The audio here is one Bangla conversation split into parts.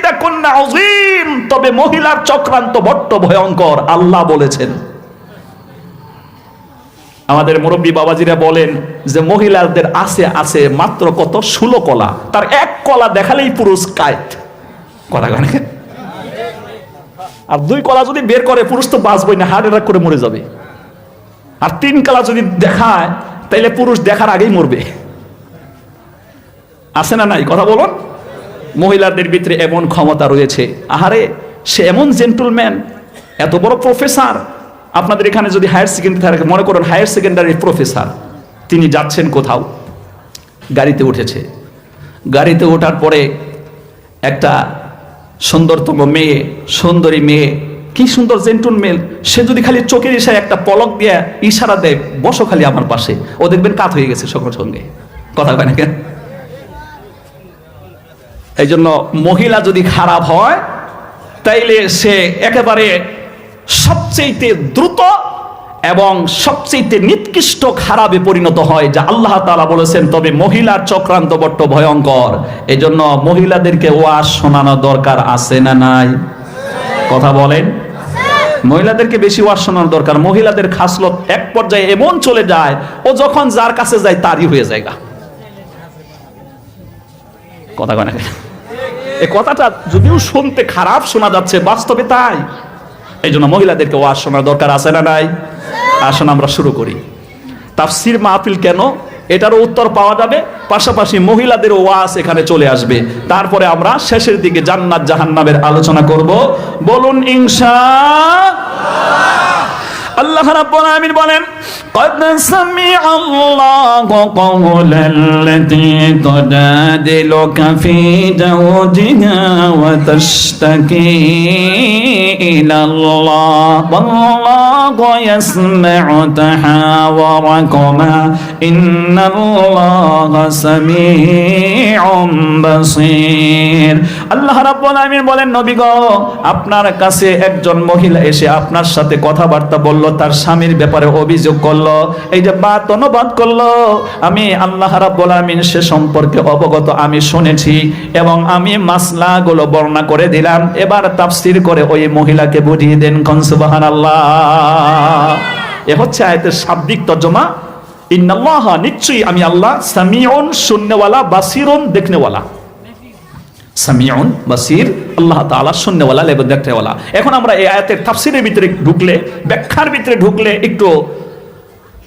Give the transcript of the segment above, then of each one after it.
কাইদাকুন্না আযীম, তবে মহিলার চক্রান্ত বড্ড ভয়ঙ্কর, আল্লাহ বলেছেন। আমাদের মুরব্বী বাবাজিরা বলেন যে মহিলাদের আছে মাত্র কত 16 কলা, তার এক কলা দেখালেই পুরুষ কায়েত, কথা কয় না? আর 2 কলা যদি বের করে পুরুষ তো বাঁচবই না, হার্ট অ্যাটাক করে মরে যাবে। আর 3 কলা যদি দেখায় তাইলে পুরুষ দেখার আগেই মরবে। আছে না নাই কথা বলুন? মহিলাদের ভিতরে এমন ক্ষমতা রয়েছে, আহারে সে এমন জেন্টলম্যান, এত বড় প্রফেসর। আপনাদের এখানে যদি হায়ার সেকেন্ডারি থাকে, মনে করেন হায়ার সেকেন্ডারি প্রফেসর, তিনি যাচ্ছেন কোথাও, গাড়িতে উঠেছে, গাড়িতে ওঠার পরে একটা সুন্দরতম মেয়ে, সুন্দরী মেয়ে, কি সুন্দর জেন্টলম্যান, সে যদি খালি চোখের ইশারায় একটা পলক দিয়ে ইশারা দেয়, বসো খালি আমার পাশে, ও দেখবেন কাত হয়ে গেছে সঙ্গে সঙ্গে, কথা কয় না কেন? এই জন্য মহিলা যদি খারাপ হয় তাইলে সে একেবারে সবচেয়ে দ্রুত এবং সবচেয়ে নিকৃষ্ট খারাপে পরিণত হয়, যা আল্লাহ তাআলা বলেছেন। তবে মহিলার চক্রান্ত বড্ড ভয়ঙ্কর। এই জন্য মহিলাদেরকে ওয়াজ শোনানো দরকার আছে না নাই? কথা বলেন। মহিলাদেরকে বেশি ওয়াজ শোনানো দরকার। মহিলাদের খাসলত এক পর্যায়ে এমন চলে যায়, ও যখন যার কাছে যায় তারই হয়ে যায়। কথা কয় না? এই কথাটা যদিও শুনতে খারাপ শোনা যাচ্ছে, বাস্তবে তাই। এই জন্য মহিলাদেরকে ওয়াজ শোনার দরকার আছে না নাই? আসুন আমরা শুরু করি। তাফসীর মাহফিল কেন, এটারও উত্তর পাওয়া যাবে, পাশাপাশি মহিলাদের ওয়াজ এখানে চলে আসবে। তারপরে আমরা শেষের দিকে জান্নাত জাহান্নামের আলোচনা করব। বলুন ইনশাআল্লাহ। আল্লাহ রাব্বুল আলামিন বলেন, قد سمع الله قول التي تجادلك في زوجها وتشتكي إلى الله والله يسمع تحاوركما إن الله سميع بصير। আল্লাহ রাব্বুল আলামিন বলেন, নবী গো, আপনার কাছে একজন মহিলা এসে আপনার সাথে কথাবার্তা বলল, তার স্বামীর ব্যাপারে অভিযোগ করলো, এই যে বাত অনুবাদ করলো, আমি আল্লাহ রাব্বুল আলামিন সে সম্পর্কে অবগত, আমি শুনেছি এবং আমি মাসলাগুলো বর্ণনা করে দিলাম। এবার তাফসীর করে ওই মহিলাকে বুঝিয়ে দেন। কোন সুবহানাল্লাহ। এ হচ্ছে আয়াতের শাব্দিক তর্জমা। ইন্নাল্লাহা, নিশ্চয়ই আমি আল্লাহ, সামিউন শুননেওয়ালা, বাসিরুন দেখনেওয়ালা। সামিউন বাসির, আল্লাহ তাআলা শুননেওয়ালা এবং দেখনেওয়ালা। এখন আমরা এই আয়াতের তাফসীরের ভিতরে ঢুকলে, ব্যাখ্যার ভিতরে ঢুকলে একটু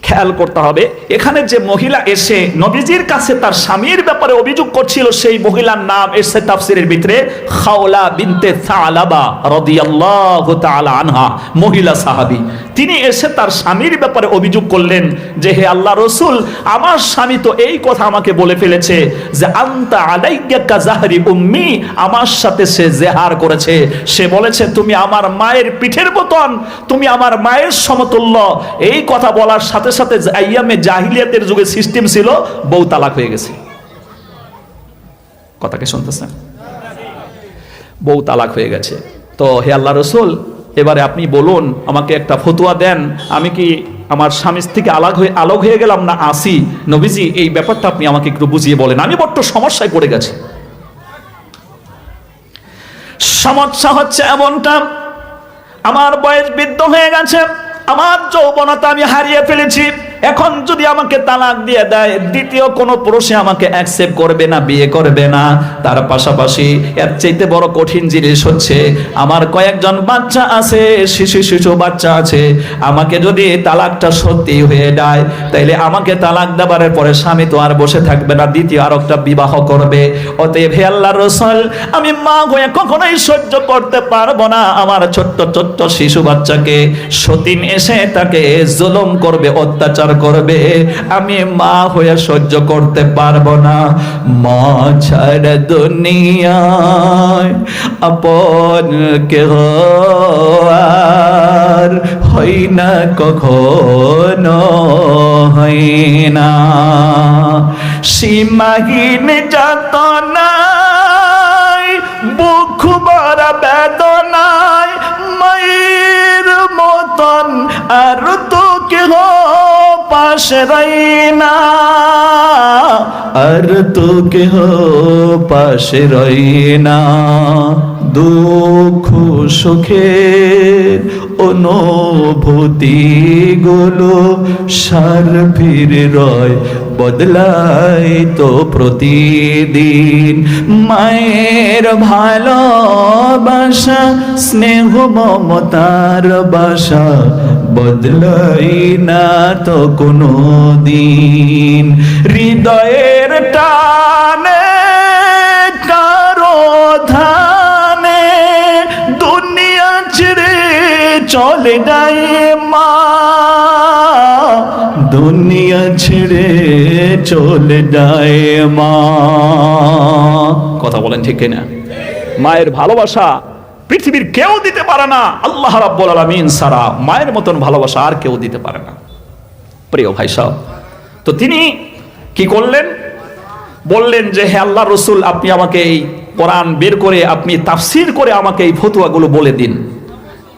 খেয়াল করতে হবে, এখানে যে মহিলা এসে নবীজির কাছে তার স্বামীর ব্যাপারে অভিযোগ করছিল, সেই মহিলার নাম এসে তাফসীরের ভিতরে খাওলা বিনতে সালাবা রাদিয়াল্লাহু তাআলা আনহা, মহিলা সাহাবী। তিনি এসে তার স্বামীর ব্যাপারে অভিযোগ করলেন যে, হে আল্লাহ রাসূল, আমার স্বামী তো এই কথা আমাকে বলে ফেলেছে যে আনতা আলাইয়া কাযাহরি উম্মি, আমার সাথে সে জেহার করেছে। সে বলেছে তুমি আমার মায়ের পিঠের মতন, তুমি আমার মায়ের সমতুল্য। এই কথা বলার সাথে সাথে আইয়ামে জাহিলিয়াতের যুগে সিস্টেম ছিল, বউ তালাক হয়ে গেছে। কথাকে শুনতেছেন? বউ তালাক হয়ে গেছে। তো হে আল্লাহ রাসূল, এবারে আপনি বলুন, আমাকে একটা ফতোয়া দেন, আমি কি আমার স্বামীর থেকে আলাগ হয়ে গেলাম না আসি? নবীজি, এই ব্যাপারটা আপনি আমাকে একটু বুঝিয়ে বলেন, আমি বড্ড সমস্যায় পড়ে গেছি। সমস্যা হচ্ছে এমনটা, আমার বয়স বৃদ্ধ হয়ে গেছে, আমার যৌবনতা আমি হারিয়ে ফেলেছি। এখন যদি আমাকে তালাক দিয়ে দেয়, দ্বিতীয় কোনো পুরুষে আমাকে অ্যাকসেপ্ট করবে না, বিয়ে করবে না। তার পাশাপাশি এর চাইতে বড় কঠিন জিনিস হচ্ছে, আমার কয়েকজন বাচ্চা আছে, শিশু বাচ্চা আছে। আমাকে যদি তালাকটা সত্যি হয়ে যায়, তাইলে আমাকে তালাক দেওয়ার পরে স্বামী তো আর বসে থাকবে না, দ্বিতীয় আর একটা বিবাহ করবে। অতএব হে আল্লাহর রাসূল, আমি মা হয়ে কখনোই সহ্য করতে পারবো না আমার ছোট্ট ছোট্ট শিশু বাচ্চাকে সতীন এসে তাকে জুলুম করবে, অত্যাচার করবে, আমি মা হয়ে সহ্য করতে পারবো না। মা ছাড়া দুনিয়ায় আপন কেহ আর হই না, কখনো হই না। সীমাহীন যাতনায়, বুক ভরা বেদনায়, মায়ের মতন আর তো কেহ পাশে রই না, আর তো কেহ পাশে রই না। দুঃখ সুখের অনুভূতি গুলো সার ফিরে রয় বদলায় তো প্রতিদিন। মায়ের ভালোবাসা স্নেহ মমতার বাসা বদলাই না তো কোনো দিন। হৃদয়ের টানে কারো ধানে দুনিয়া ছেড়ে চলে যায় মা, দুনিয়া ছেড়ে চলে যায় মা। কথা বলেন ঠিক কিনা? মায়ের ভালোবাসা পৃথিবীর কেউ দিতে পারে না, আল্লাহ রাব্বুল আলামিন ছাড়া মায়ের মতন ভালোবাসা আর কেউ দিতে পারে না। প্রিয় ভাই সাহেব, তো তিনি কি করলেন? বললেন যে হে আল্লাহ রসুল, আপনি আমাকে এই কোরআন বের করে আপনি তাফসীর করে আমাকে এই ফতোয়াগুলো বলে দিন।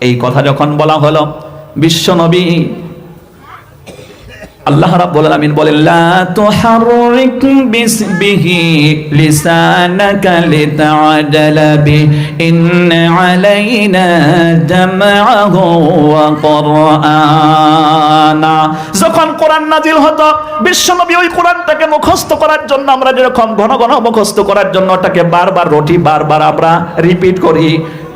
এই কথা যখন বলা হলো, বিশ্ব নবী আল্লাহ রাব্বুল আলামিন বলেন লা তুহাররিক বিহি লিসানাকা লিতা'আদালা বি ইন্না আলাইনা জামআহু ওয়া কুরআনা। যখন কোরআন নাজিল হতো, বিশ্বনবী ওই কোরআনটাকে মুখস্থ করার জন্য, আমরা যেরকম ঘন ঘন মুখস্থ করার জন্য ওটাকে বারবার রটি বারবার আমরা রিপিট করি,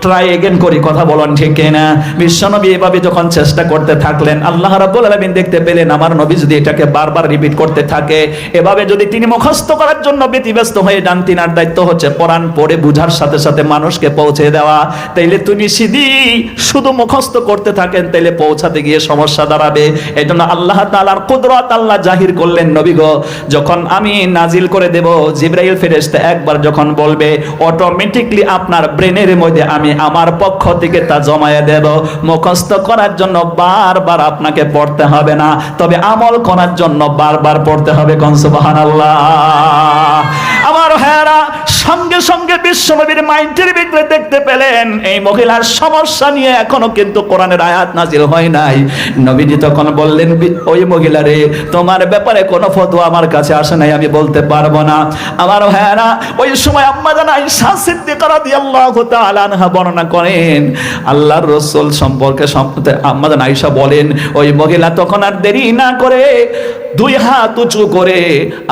ট্রাই এগেন করি, কথা বলেন ঠিক কিনা? বিশ্বনবী এভাবে যখন চেষ্টা করতে থাকলেন, আল্লাহ রাব্বুল আলামিন দেখতে পেলেন আমার নবী যদি এটাকে বারবার রিপিট করতে থাকে, এভাবে যদি তিনি মুখস্থ করার জন্য ব্যতিব্যস্ত হয়ে যান, তিনার দায়িত্ব হচ্ছে কোরআন পড়ে বুঝার সাথে সাথে মানুষকে পৌঁছে দেওয়া। তাইলে তুমি শুধু মুখস্থ করতে থাকেন, তাইলে পৌঁছাতে গিয়ে সমস্যা দাঁড়াবে। এই জন্য আল্লাহ তাআলার কুদরত আল্লাহ জাহির করলেন, নবী গো যখন আমি নাজিল করে দেব, জিবরাইল ফেরেশতা একবার যখন বলবে, অটোমেটিকলি আপনার ব্রেনের মধ্যে আমি আমার পক্ষ থেকে তা জমায়ে দেব। মুখস্থ করার জন্য বারবার আপনাকে পড়তে হবে না, তবে আমল করার জন্য বারবার পড়তে হবে। কোন সুবহানাল্লাহ। আমার ভাইয়েরা, সঙ্গে সঙ্গে বিশ্বনবীর মাইন্ডের ভিতরে দেখতে পেলেন এই মহিলার সমস্যা নিয়ে এখনো কিন্তু কোরআনের আয়াত নাজিল হয় নাই। নবীজি তখন বললেন, ওই মহিলারে তোমার ব্যাপারে কোনো ফতোয়া আমার কাছে আসে নাই, আমি বলতে পারবো না। আমার ভাইয়েরা, ওই সময় আম্মা জান আয়েশা সিদ্দিকা রাদিয়াল্লাহু তাআলা আনহা বর্ণনা করেন, আল্লাহর রাসূল সম্পর্কে আম্মা জান আয়েশা বলেন, ওই মহিলা তখন আর দেরি না করে দুই হাত উঁচু করে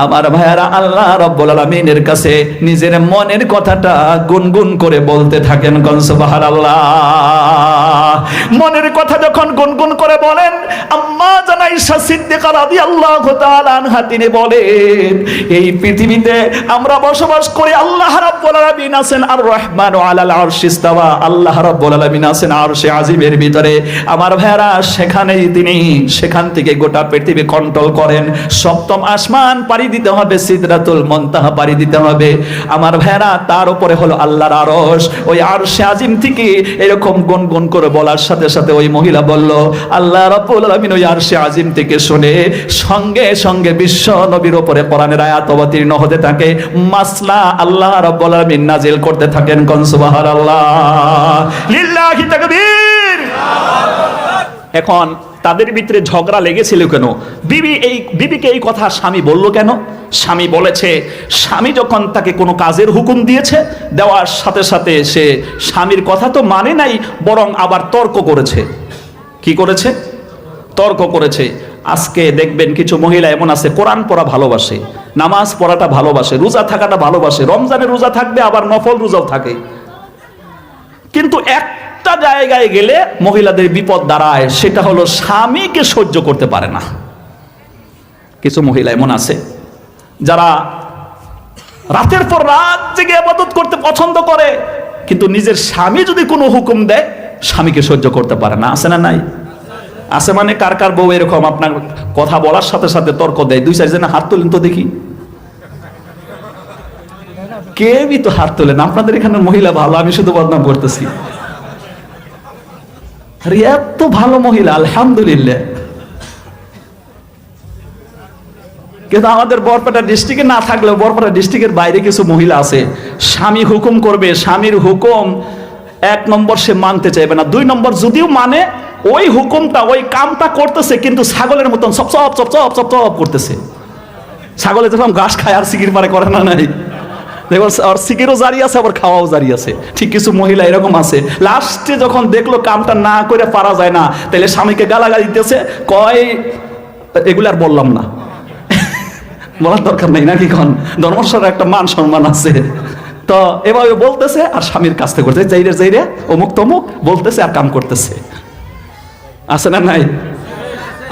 আমার ভাইয়েরা আল্লাহ রাব্বুল আলামিনের কাছে নিজের মনের কথাটা গুনগুন করে বলতে থাকেন। কোন সুবহানাল্লাহ। মনের কথা যখন গুনগুন করে বলেন, আম্মা জান আয়েশা সিদ্দিকা রাদিয়াল্লাহু তাআলা আনহা তিনি বলেন, এই পৃথিবীতে আমরা বসবাস করি, আল্লাহ রাব্বুল আলামিন আছেন আর রহমানু আলাল আরশি ইস্তাওয়া, আল্লাহ রাব্বুল আলামিন আছেন আরশে আজিমের ভিতরে। আমার ভাইয়েরা, সেখানেই তিনি সেখান থেকে গোটা পৃথিবী কন্ট্রোল করেন। সপ্তম আসমান পাড়ি দিতে হবে, সিদরাতুল মুনতাহা পাড়ি দিতে হবে। আমার ভাইয়েরা, তার উপরে হলো আল্লাহর আরশ। ওই আরশে আজিম থেকে এরকম গুনগুন করে বলার সাথে সাথে ওই মহিলা বলল, আল্লাহ রাব্বুল আলামিন ওই আরশে আজিম থেকে শুনে সঙ্গে সঙ্গে বিশ্ব নবীর উপরে কোরআনের আয়াত অবতীর্ণ হতে থাকে, মাসলা আল্লাহ রাব্বুল আলামিন নাজিল করতে থাকেন। কোন সুবহানাল্লাহ, লিল্লাহি তাকবীর। এখন তাদের ভিতরে ঝগড়া লেগেছিল কেন? বিবিকে এই কথা স্বামী বলল কেন? স্বামী বলেছে, স্বামী যখন তাকে কোনো কাজের হুকুম দিয়েছে, দেওয়ার সাথে সাথে সে স্বামীর কথা তো মানে নাই, বরং আবার তর্ক করেছে। কি করেছে? তর্ক করেছে। আজকে দেখবেন কিছু মহিলা এমন আছে, কোরআন পড়া ভালোবাসে, নামাজ পড়াটা ভালোবাসে, রোজা থাকাটা ভালোবাসে, রমজানের রোজা থাকবে, আবার নফল রোজাও থাকে, কিন্তু একটা জায়গায় গেলে মহিলাদের বিপদ দাঁড়ায়, সেটা হলো স্বামীকে সহ্য করতে পারে না। কিছু মহিলা এমন আছে যারা রাতের পর রাত জেগে ইবাদত করতে পছন্দ করে, কিন্তু নিজের স্বামী যদি কোনো হুকুম দেয় স্বামীকে সহ্য করতে পারে না। আছে না নাই? আছে। মানে কার কার বউ এরকম আপনার কথা বলার সাথে সাথে তর্ক দেয়? দুই চারজনে হাত তোলেন তো দেখি। কেউই তো হাত তোলেন। আপনাদের এখানে মহিলা ভালো, আমি শুধু বদনাম করতেছি। আরে এত ভালো মহিলা, আলহামদুলিল্লাহ। কিন্তু আমাদের বরপেটা ডিস্ট্রিক্টে না থাকলেও বরপেটা ডিস্ট্রিক্টের বাইরে কিছু মহিলা আছে, স্বামী হুকুম করবে, স্বামীর হুকুম 1 নম্বর সে মানতে চাইবে না, 2 নম্বর যদিও মানে ওই হুকুমটা ওই কামটা করতেছে, কিন্তু ছাগলের মতন chop chop chop chop chop chop করতেছে। ছাগলে যখন ঘাস খায় আর সিগির পারে করে না নাই? দেখো আর সিগারেটও জারি আছে, আবার খাওয়াও জারি আছে। ঠিক কিছু মহিলা এরকম আছে, লাস্টে যখন দেখলো কামটা না করে পারা যায় না, তাহলে স্বামীকে গালাগালি দিতেছে, কয় এগুলো আর বললাম না, বলার দরকার নেই নাকি, কোন ধর্মস্বর একটা মান সম্মান আছে। তো এভাবে বলতেছে আর স্বামীর কাছ থেকে করতেছে, যাইরে যাইরে অমুক তমুক বলতেছে আর কাম করতেছে। আছে না নাই?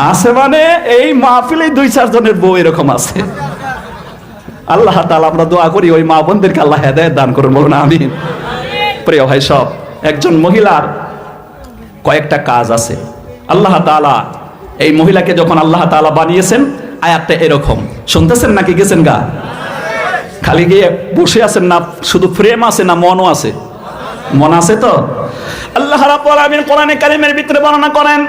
আছে, মানে এই মাহফিলে 2-4 জনের বউ এরকম আছে। আল্লাহ তাআলা আমরা দোয়া করি ওই মা বোনদেরকে আল্লাহ হেদায়েত দান করুন, বলুন আমিন। প্রিয় ভাই সব, একজন মহিলার কয়েকটা কাজ আছে। আল্লাহ তাআলা এই মহিলাকে যখন আল্লাহ তাআলা বানিয়েছেন, আয়াতটা এরকম, শুনতেছেন নাকি গেছেন গা? খালি গিয়ে বসে আছেন না, শুধু ফ্রেম আছে না মনও আছে? মন আছে তো। আল্লাহ রাব্বুল আলামিন কোরআনে কারীমের ভিতরে বর্ণনা করেন,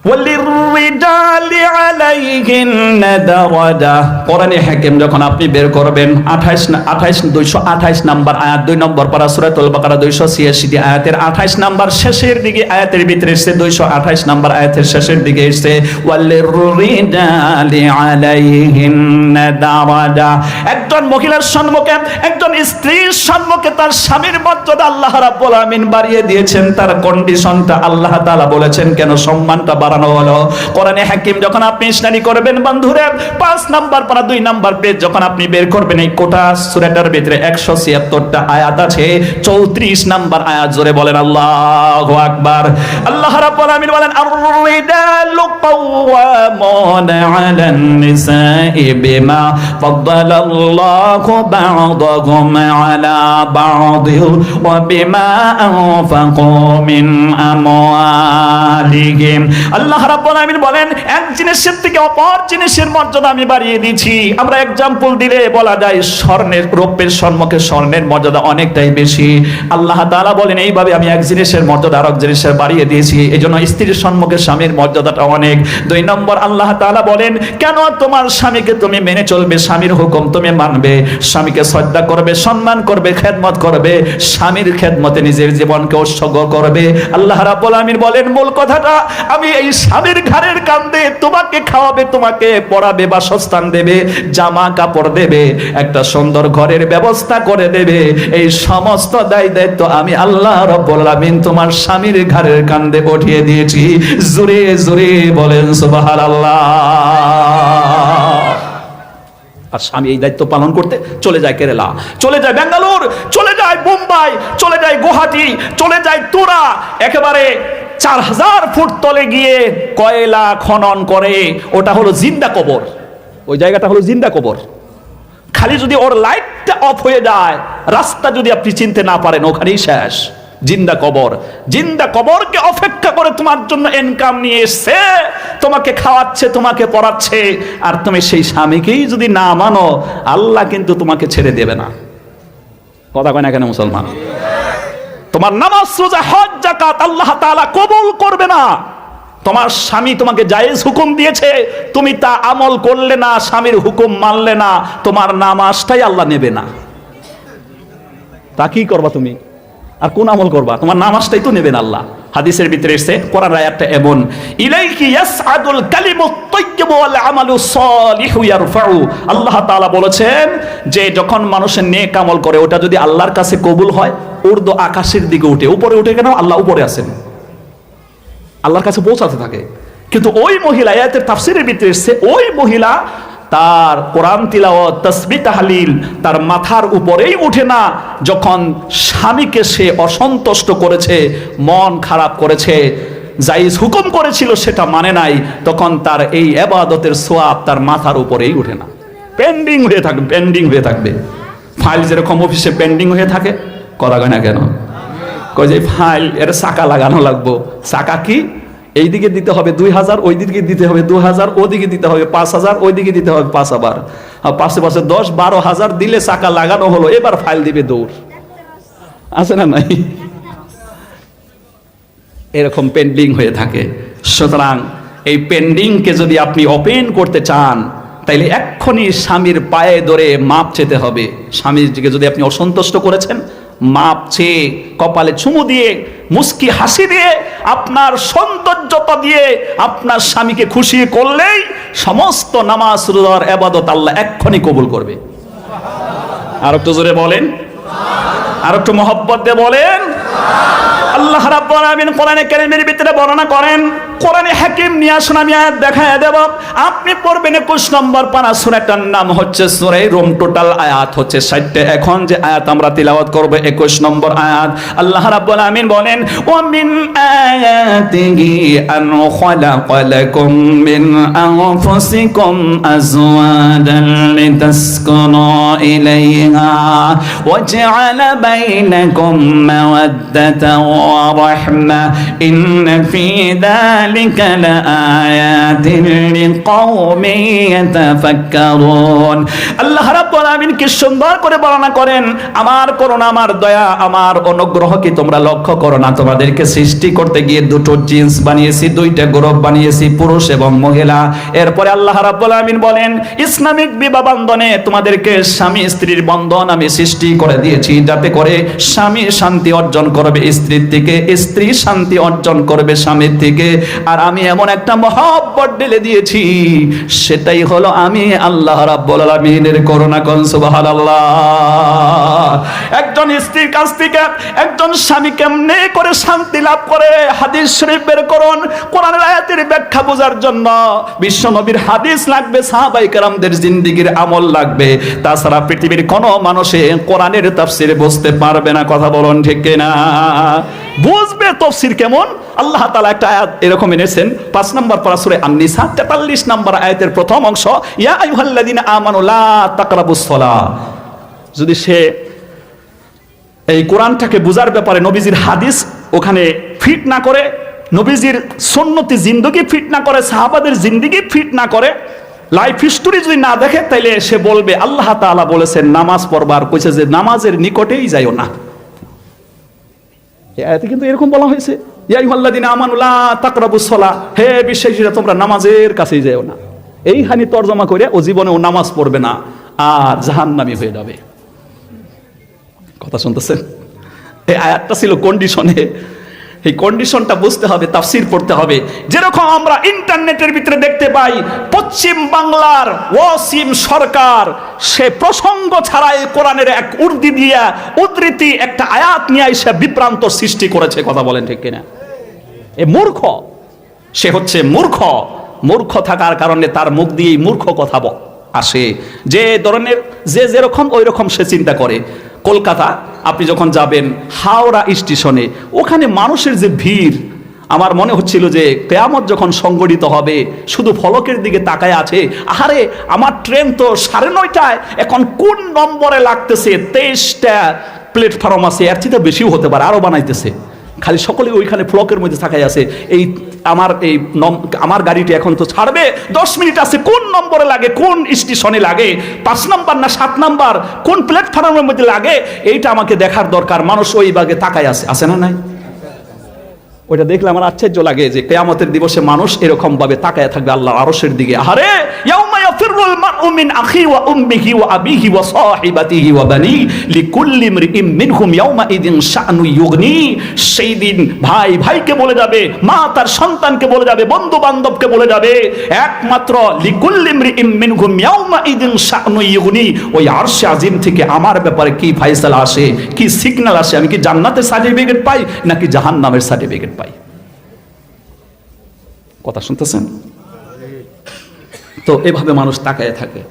ওয়ালিররিজালি আলাইহিন্না দারাজা। কোরআনে হাকিম যখন আপনি বের করবেন 228 নাম্বার আয়াত, 2 নম্বর পারা সূরাতুল বাকারা 286 আয়াতের 28 নাম্বার শেষের দিকে, আয়াতের ভিতরে এসেছে 228 নাম্বার আয়াতের শেষের দিকে এসেছে ওয়ালিররিজালি আলাইহিন্না দারাজা। একজন মহিলার সম্মুখে, একজন স্ত্রীর সম্মুখে তার স্বামীর মর্যাদা আল্লাহ রাব্বুল আলামিন বাড়িয়ে দিয়েছেন। তার কন্ডিশনটা আল্লাহ তাআলা বলেছেন কেন সম্মানটা বাড়ানো হলো। কোরআনে হাকিম যখন আপনি স্টাডি করবেন বন্ধুরে, 5 নাম্বার পারা 2 নাম্বার পেজ যখন আপনি বের করবেন, এই কোটা সূরাটার ভিতরে 176টা আয়াত আছে, 34 নাম্বার আয়াত, জোরে বলেন আল্লাহু আকবার। আল্লাহ রাব্বুল আলামিন বলেন আর-রিজালু কাওয়ামুনা আলান নিসাই বিমা ফাদ্দালাল্লাহু বা'দাহুম আলা বা'দিন ওয়া বিমা আনফাকু মিন আমওয়ালিহিম। আল্লাহ রাব্বুল আলামিন বলেন এক জিনিসের থেকে অপর জিনিসের মর্যাদা আমি বাড়িয়ে দিয়েছি। আমরা एग्जांपल দিলে বলা যায় স্বর্ণের, রৌপ্যের সম্মুখে স্বর্ণের মর্যাদা অনেকটাই বেশি। আল্লাহ তাআলা বলেন এইভাবে আমি এক জিনিসের মর্যাদা আরেক জিনিসের বাড়িয়ে দিয়েছি, এজন্য স্ত্রীর সম্মুখে স্বামীর মর্যাদাটা অনেক। 2 নম্বর আল্লাহ তাআলা বলেন কেন তোমার স্বামীকে তুমি মেনে চলবে, স্বামীর হুকুম তুমি মানবে, স্বামীকে শ্রদ্ধা করবে, সম্মান করবে, খেদমত করবে, স্বামীর খেদমতে নিজের জীবনকে উৎসর্গ করবে। আল্লাহ রাব্বুল আলামিন বলেন মূল কথাটা আমি এই স্বামীর ঘাড়ের কান্দে তোমাকে খাওয়াবে, তোমাকে পড়াবে, বাসস্থান দেবে, জামা কাপড় দেবে, একটা সুন্দর ঘরের ব্যবস্থা করে দেবে, এই সমস্ত দায়িত্ব আমি আল্লাহ রাব্বুল আলামিন তোমার স্বামীর ঘাড়ের কান্দে উঠিয়ে দিয়েছি। জোরে জোরে বলেন সুবহানাল্লাহ। আর স্বামী এই দায়িত্ব পালন করতে চলে যায় কেরালা, চলে যায় বেঙ্গালুর, চলে যায় মুম্বাই, চলে যায় গুয়াহাটি, চলে যায় তুরা, একেবারে 4000 ফুট তলে গিয়ে কয়লা খনন করে, ওটা হলো জিন্দা কবর। ওই জায়গাটা হলো জিন্দা কবর। খালি যদি ওর লাইটটা অফ হয়ে যায়, রাস্তা যদি আপনি চিনতে না পারেন, ওখানেই শেষ। জিন্দা কবর, জিন্দা কবরকে অপেক্ষা করে তোমার জন্য ইনকাম নিয়ে এসছে, তোমাকে খাওয়াচ্ছে, তোমাকে পড়াচ্ছে, আর তুমি সেই স্বামীকেই যদি না মানো, আল্লাহ কিন্তু তোমাকে ছেড়ে দেবে না। কথা কয় না কেন মুসলমান? তোমার নামাজ, রোজা, হজ, যাকাত আল্লাহ তাআলা কবুল করবে না। তোমার স্বামী তোমাকে জায়েজ হুকুম দিয়েছে, তুমি তা আমল করলে না, স্বামীর হুকুম মানলে না, তোমার নামাজটাই আল্লাহ নেবে না। তা কি করবা তুমি? আর কোন আমল করবা? তোমার নামাজটাই তো নেবেন আল্লাহ। হাদিসের ভিতরে এসেছে, কোরআন আয়াতটা এমন, ইলাইকি ইয়াসআদুল কালিমুত তাইয়্যিবু ওয়াল আমালুস সালিহু ইয়ারফাউ। আল্লাহ তাআলা বলেছেন যে যখন মানুষের নেক আমল করে, ওটা যদি আল্লাহর কাছে কবুল হয়, উর্দু আকাশের দিকে উঠে, উপরে উঠে কেন? আল্লাহ উপরে আছেন, আল্লাহর কাছে পৌঁছাতে থাকে। কিন্তু ওই মহিলা, আয়াতের তাফসীরের ভিতরে এসেছে, ওই মহিলা তার কোরআন তিলাওয়াত, তাসবিহ, তাহলিল তার মাথার উপরেই উঠে না। যখন স্বামীকে সে অসন্তুষ্ট করেছে, মন খারাপ করেছে, জায়েজ হুকুম করেছিল সেটা মানে নাই, তখন তার এই ইবাদতের সওয়াব তার মাথার উপরেই উঠে না, পেন্ডিং হয়ে থাকবে, পেন্ডিং হয়ে থাকবে। ফাইল যেরকম অফিসে পেন্ডিং হয়ে থাকে, করা হয় না কেন? কই যে ফাইল এর চাকা লাগানো লাগবো, চাকা কি এইদিকে দিতে হবে 2000, ওই দিকে দিতে হবে 2000, ওদিকে দিতে হবে 5000, ওইদিকে দিতে হবে 5000, আর পাশে পাশে 10-12 দিলে চাকা লাগানো হলো, এবার ফাইল দিবে দৌড়। আছে না নাই? এরকম পেন্ডিং হয়ে থাকে। সুতরাং এই পেন্ডিংকে যদি আপনি ওপেন করতে চান, তাইলে এক্ষুনি স্বামীর পায়ে ধরে মাপ চেতে হবে। স্বামীকে যদি আপনি অসন্তুষ্ট করেছেন, মাপ চেয়ে কপালে চুমু দিয়ে, মুস্কি হাসি দিয়ে, আপনার সৌন্দর্যতা দিয়ে আপনার স্বামীকে খুশি করলেই সমস্ত নামাজ, রোজার ইবাদত আল্লাহ এক্ষুনি কবুল করবে। আর একটু জোরে বলেন, আর একটু মহব্বত দিয়ে বলেন। আল্লাহ রাব্বুল আলামিন কোরআনে কারীমের ভিতরে বর্ণনা করেন, কোরআনে হাকিম নিয়ে আসুন, আমি আয়াত দেখায় দেব। আপনি পড়বেন 21 নম্বর পারা, সূরাটার নাম হচ্ছে সূরা রুম। টোটাল আয়াত হচ্ছে 60টা। এখন যে আয়াত আমরা তিলাওয়াত করব 21 নম্বর আয়াত। আল্লাহ রাব্বুল আলামিন বলেন, ওয়া মিন আয়াতিহি আন খালাকা লাকুম মিন আনফুসিকুম আজওয়াজান লিতাসকুনু ইলাইহা ওয়া জাআলা বাইনাকুম মাওয়াদ্দাতান ওয়া রাহমা ইন্না ফি যালিকা লাআয়াতিন লিকাওমিন ইয়াতাফাক্কারুন। আল্লাহ রাব্বুল আলামিন কি সুন্দর করে বর্ণনা করেন, আমার করুণা, আমার দয়া, আমার অনুগ্রহ কি তোমরা লক্ষ্য করো না? তোমাদেরকে সৃষ্টি করতে গিয়ে দুটো জিন্স বানিয়েছি, দুইটা গ্রুপ বানিয়েছি, পুরুষ এবং মহিলা। এরপরে আল্লাহ রাব্বুল আলামিন বলেন, ইসলামিক বিবাহ বন্ধনে তোমাদেরকে স্বামী স্ত্রীর বন্ধন আমি সৃষ্টি করে দিয়েছি, যাতে করে স্বামী শান্তি অর্জন করবে স্ত্রীর থেকে, স্ত্রী শান্তি অর্জন করবে স্বামীর থেকে। আর আমি এমন একটা মহব্বত ঢেলে দিয়েছি, সেটাই হলো আমি আল্লাহ রাব্বুল আলামিনের করুণা। কোন সুবহানাল্লাহ। একজন স্ত্রীর কাছ থেকে একজন স্বামী কেমনে করে শান্তি লাভ করে, হাদিস শরীফ বের করুন। কোরআনের আয়াতের ব্যাখ্যা বোঝার জন্য বিশ্ব নবীর হাদিস লাগবে, সাহাবায়ে কেরামদের জিন্দেগীর আমল লাগবে। তাছাড়া পৃথিবীর কোনো মানুষে কোরআনের তাফসীর বুঝতে পারবে না। কথা বলুন ঠিক কিনা? বুঝবে তাফসীর কেমন? আল্লাহ তাআলা একটা আয়াত এরকম এনেছেন, 5 নম্বর পারা সূরা আন-নিসা 43 নম্বর আয়াতের প্রথম অংশ, ইয়া আইয়ুহাল্লাযীনা আমানু লা তাকরাবুস সালাহ। যদি সে এই কোরআনটাকে বুঝার ব্যাপারে নবীজির হাদিস ওখানে ফিট না করে, নবীজির সুন্নতি জিন্দেগি ফিট না করে, সাহাবাদের জিন্দেগি ফিট না করে, লাইফ হিস্টোরি যদি না দেখে, তাইলে সে বলবে আল্লাহ তাআলা বলেছেন নামাজ পড়বার, কইছে যে নামাজের নিকটেই যাইও না। এই আয়াতে কিন্তু এরকম বলা হয়েছে, ইয়া আইয়ুহাল্লাযীনা আমানু লা তাকরাবুস সালাহ, হে বিশ্বাসীরা তোমরা নামাজের কাছেই যাও না। এই হানি তরজমা করে ও জীবনে ও নামাজ পড়বে না আর জাহান্নামী হয়ে যাবে। কথা শুনতেছেন? এই আয়াতটা ছিল কন্ডিশনে, এই কন্ডিশনটা বুঝতে হবে, তাফসীর পড়তে হবে। যেরকম আমরা ইন্টারনেটের ভিতরে দেখতে পাই, পশ্চিম বাংলার ওয়াসিম সরকার সে প্রসঙ্গ ছাড়াই কোরআনের এক উদ্ধৃতি একটা আয়াত নিয়ে এসে বিভ্রান্ত সৃষ্টি করেছে। কথা বলেন ঠিক কিনা? এ মূর্খ, সে হচ্ছে মূর্খ। মূর্খ থাকার কারণে তার মুখ দিয়েই মূর্খ কথা আসে। যে ধরনের যে যেরকম ওই রকম সে চিন্তা করে। কলকাতা আপনি যখন যাবেন হাওড়া স্টেশনে, ওখানে মানুষের যে ভিড়, আমার মনে হচ্ছিল যে কিয়ামত যখন সংগঠিত হবে শুধু ফলকের দিকে তাকায় আছে, আরে আমার ট্রেন তো 9:30টায়, এখন কোন নম্বরে লাগতেছে, 23টা প্ল্যাটফর্ম আছে, এর চেয়ে বেশিও হতে পারে, আরো বানাইতেছে। খালি সকলে ওইখানে ফ্লকের মধ্যে তাকাই আছে, এই আমার গাড়িটি এখন তো ছাড়বে, 10 মিনিট আছে, কোন নম্বরে লাগে, কোন স্টেশনে লাগে, 5 নম্বর না 7 নম্বর, কোন প্ল্যাটফর্মের মধ্যে লাগে, এইটা আমাকে দেখার দরকার। মানুষ ওই ভাগে তাকায় আছে না নাই? ওইটা দেখলে আমার আশ্চর্য লাগে যে কিয়ামতের দিবসে মানুষ এরকম ভাবে তাকায় থাকবে আল্লাহর আরশের দিকে। আরে ইয়াউমা ইয়াফিরুল মারউ মিন আখি ওয়া উম্মিহি ওয়া আবিহি ওয়া সাহিবাতিহি ওয়া বানি লিকুল্লি ইমরিইম মিনহুম ইয়াউমা ইদিন শা'নু ইউগনি। সেই দিন ভাই ভাইকে বলে যাবে, মা তার সন্তানকে বলে যাবে, বন্ধু বান্ধবকে বলে যাবে, একমাত্র লিকুল্লি ইমরিইম মিনহুম ইয়াউমা ইদিন শা'নু ইউগনি। ওই আরশে আজিম থেকে আমার ব্যাপারে কি ফয়সালা আসে, কি সিগন্যাল আসে, আমি কি জান্নাতের সার্টিফিকেট পাই নাকি জাহান্নামের সার্টিফিকেট পাই? কথা শুনতেছেন তো? এভাবে মানুষ তাকায় থাকে।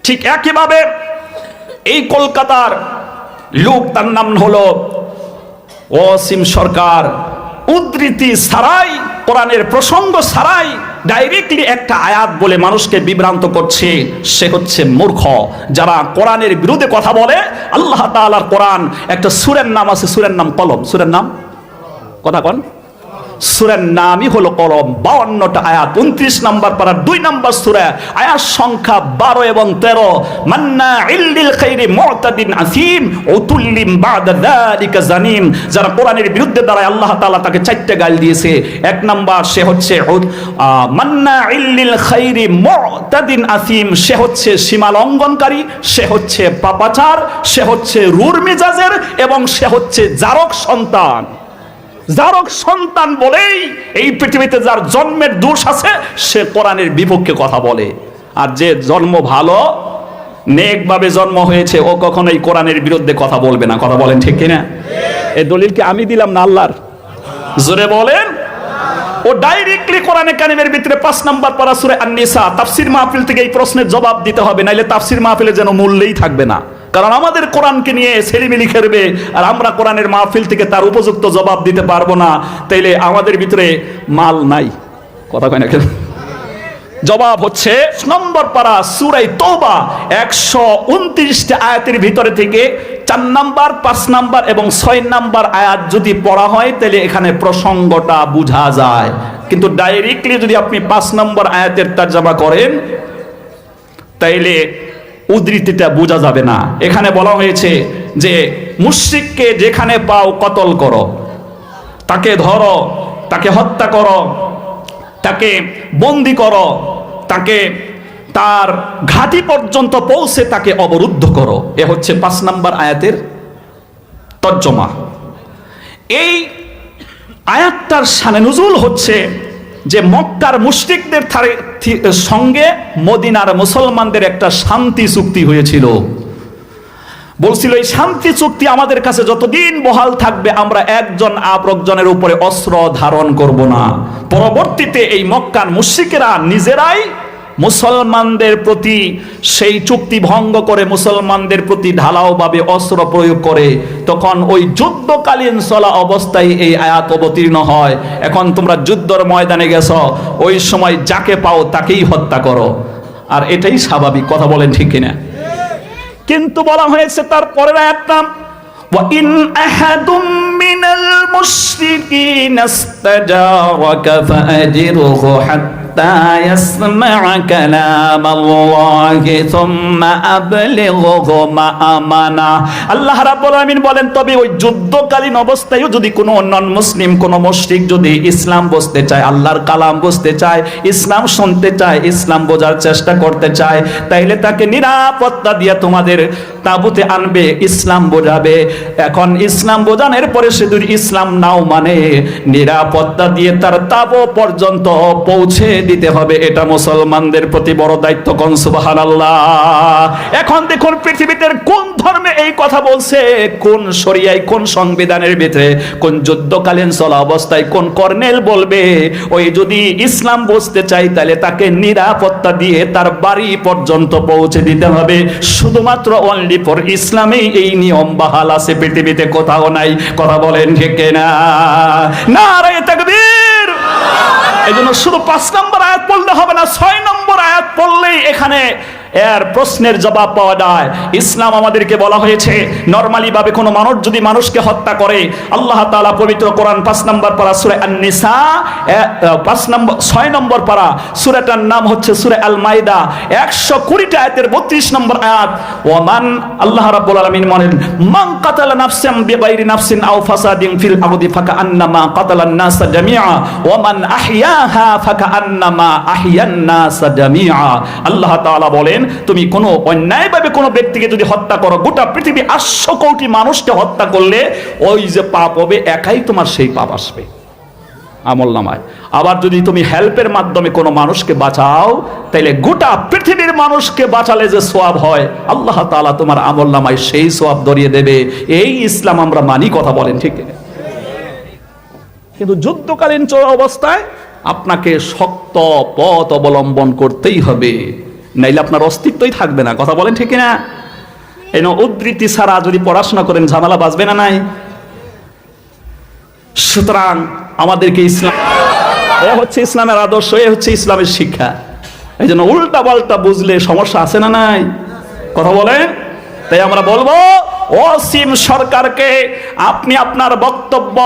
ঠিক একইভাবে এই কলকাতার লোক, তার নাম হলো ওয়াসিম সরকার, উদ্ধৃতি ছাড়াই, কোরআনের প্রসঙ্গ ছাড়াই ডাইরেক্টলি একটা আয়াত বলে মানুষকে বিভ্রান্ত করছে। সে হচ্ছে মূর্খ। যারা কোরআনের বিরুদ্ধে কথা বলে, আল্লাহ তাআলার কোরআন একটা সূরার নাম আছে, সূরার নাম কলম। সূরার নাম কথা কোন? সূরার নামই হলো কলম। 52টা আয়াত, 29 নম্বর পারার 2 নম্বর সূরা, আয়াত সংখ্যা 12 এবং 13। মান্নাইল লিল খাইরি মুতাদিন আসিম উতুল্লিম বাদা যালিকা জানিম। যারা কোরআনের বিরুদ্ধে দাঁড়ায়, আল্লাহ তাআলা তাকে 4টা গাল দিয়েছে। 1 নম্বর, সে হচ্ছে মান্নাইল লিল খাইরি মুতাদিন আসিম, সে হচ্ছে সীমা লঙ্ঘনকারী, সে হচ্ছে পাপাচার, সে হচ্ছে রুর মেজাজের, এবং সে হচ্ছে জারক সন্তান। জারক সন্তান বলেই এই পৃথিবীতে যার জন্মের দোষ আছে, সে কোরআনের বিপক্ষে কথা বলে। আর যে জন্ম ভালো, নেক ভাবে জন্ম হয়েছে, ও কখনোই কোরআনের বিরুদ্ধে কথা বলবে না। কথা বলেন ঠিক কিনা? এই দলিল কি আমি দিলাম না আল্লাহর? জোরে বলেন। ও ডাইরেক্টলি কোরআনে কারিমের ভিতরে 5 নম্বর পারা সূরা আন-নিসা তাফসীর মাহফিল থেকে এই প্রশ্নের জবাব দিতে হবে, নাইলে তাফসীর মাহফিলে যেন মূল্যই থাকবে না। কারণ আমাদের কোরআনকে নিয়ে ছেলেমিলি খেলবে, আর আমরা কোরআনের মাহফিল থেকে তার উপযুক্ত জবাব দিতে পারবো না, তাইলে আমাদের ভিতরে মাল নাই। কথা কয় না কেন? জবাব হচ্ছে নম্বর পারা সূরা তাওবা 129টা আয়াতের ভিতরে থেকে 4 নাম্বার, 5 নাম্বার এবং 6 নাম্বার আয়াত যদি পড়া হয় তাহলে এখানে প্রসঙ্গটা বোঝা যায়। কিন্তু ডাইরেক্টলি যদি আপনি 5 নম্বর আয়াতের তরজমা করেন তাইলে উদ্ধৃতিটা বোঝা যাবে না। এখানে বলা হয়েছে যে মুশরিককে যেখানে পাও কতল করো, তাকে ধরো, তাকে হত্যা করো, তাকে বন্দি করো, তাকে তার ঘাঁটি পর্যন্ত পৌঁছে তাকে অবরুদ্ধ করো। এ হচ্ছে 5 নম্বর আয়াতের তর্জমা। এই আয়াতটার শানে নুজুল হচ্ছে যে মক্কার মুশরিকদের সঙ্গে মদিনার মুসলমানদের একটা শান্তি চুক্তি হয়েছিল। বলছিল এই শান্তি চুক্তি আমাদের কাছে যতদিন বহাল থাকবে আমরা একজন আরেকজনের উপরে অস্ত্র ধারণ করব না। পরবর্তীতে এই মক্কার মুশরিকেরা নিজেরাই মুসলমানদের প্রতি সেই চুক্তি ভঙ্গ করে মুসলমানদের প্রতি ঢালাওভাবে অস্ত্র প্রয়োগ করে। তখন ওই যুদ্ধকালীন চলা অবস্থায় এই আয়াত অবতীর্ণ হয়, এখন তোমরা যুদ্ধের ময়দানে গেছো, ওই সময় যাকে পাও তাকেই হত্যা করো। আর এটাই স্বাভাবিক। কথা বলেন ঠিক কিনা? কিন্তু বলা হয়েছে তার পরের আয়াতটা, ওয়া ইন আহাদুম মিনাল মুশরিকিনা ইসতাজারাকা ফাআজিরহু হাত্তা ইয়াসমা'a কালামাল্লাহি সুম্মা আবলিগহু মা'মানা। আল্লাহ রাব্বুল আলামিন বলেন, তবে ওই যুদ্ধকালীন অবস্থায়ও যদি কোনো নন মুসলিম, কোনো মুশরিক যদি ইসলাম বুঝতে চায়, আল্লাহর কালাম বুঝতে চায়, ইসলাম শুনতে চায়, ইসলাম বোঝার চেষ্টা করতে চায়, তাইলে তাকে নিরাপত্তা দিয়ে তোমাদের তাবুতে আনবে, ইসলাম বোঝাবে। এখন ইসলাম বোঝানোর পরে সে যদি ইসলাম নাও মানে, নিরাপত্তা দিয়ে তার তাবু পর্যন্ত পৌঁছে দিতে হবে। এটা মুসলমানদের প্রতি বড় দায়িত্ব। কোন সুবহানাল্লাহ। এখন দেখুন পৃথিবীতে কোন ধর্মে এই কথা বলছে, কোন শরিয়ায়, কোন সংবিধানের ভিতরে, কোন যুদ্ধকালীন চলা অবস্থায় কোন কর্নেল বলবে ওই যদি ইসলাম বুঝতে চাই তাহলে তাকে নিরাপত্তা দিয়ে তার বাড়ি পর্যন্ত পৌঁছে দিতে হবে। শুধুমাত্র অনলি ফর ইসলামেই এই নিয়ম বাহাল আছে, পৃথিবীতে কোথাও নাই। কথা বলেন ঠিক না? নারে তাকবীর। এই জন্য শুধু 5 নম্বর আয়াত পড়লে হবে না, 6 নম্বর আয়াত পড়লেই এখানে এর প্রশ্নের জবাব পাওয়া যায়। ইসলাম আমাদেরকে বলা হয়েছে নরমালি ভাবে কোনো মানুষ যদি মানুষকে হত্যা করে, আল্লাহ তাআলা পবিত্র কোরআন 5 নম্বর পারা সূরা আন-নিসা 6 নম্বর পারা, সূরাটার নাম হচ্ছে সূরা আল মাইদা 120টা আয়াতের 32 নম্বর আয়াত। ওয়ামান, আল্লাহ রাব্বুল আলামিন বলেন, মান কাতালা নাফসান বিগাইরি নাফসিন আও ফাসাদিন ফিল আরদি ফাকান্নামা কাতালান নাস জামিআ ওয়া মান আহইয়াহা ফাকান্নামা আহইয়ান নাস জামিআ। আল্লাহ তাআলা বলেন, তুমি কোনো অন্যায়ভাবে কোনো ব্যক্তিকে যদি হত্যা করো, গোটা পৃথিবী 800 কোটি মানুষকে হত্যা করলে ওই যে পাপ হবে একাই তোমার সেই পাপ আসবে আমলনামায়। আবার যদি তুমি হেল্পের মাধ্যমে কোনো মানুষকে বাঁচাও, তাইলে গোটা পৃথিবীর মানুষকে বাঁচালে যে সওয়াব হয় আল্লাহ তাআলা তোমার আমলনামায় সেই সওয়াব ধরিয়ে দেবে। এই ইসলাম আমরা মানি। কথা বলেন ঠিক না? কিন্তু যুদ্ধকালীন অবস্থায় আপনাকে শক্ত পথ অবলম্বন করতেই হবে, নাইলে আপনার অস্তিত্বই থাকবে না। কথা বলেন ঠিক না? এই উদ্ধৃতি ছাড়া যদি পড়াশোনা করেন ঝামেলা বাঁচবে না নাই? সুতরাং আমাদেরকে ইসলাম, এ হচ্ছে ইসলামের আদর্শ, এ হচ্ছে ইসলামের শিক্ষা। এই জন্য উল্টা পাল্টা বুঝলে সমস্যা আছে না নাই? কথা বলেন। তাই আমরা বলবো, ওয়াসিম সরকারকে আপনি আপনার বক্তব্য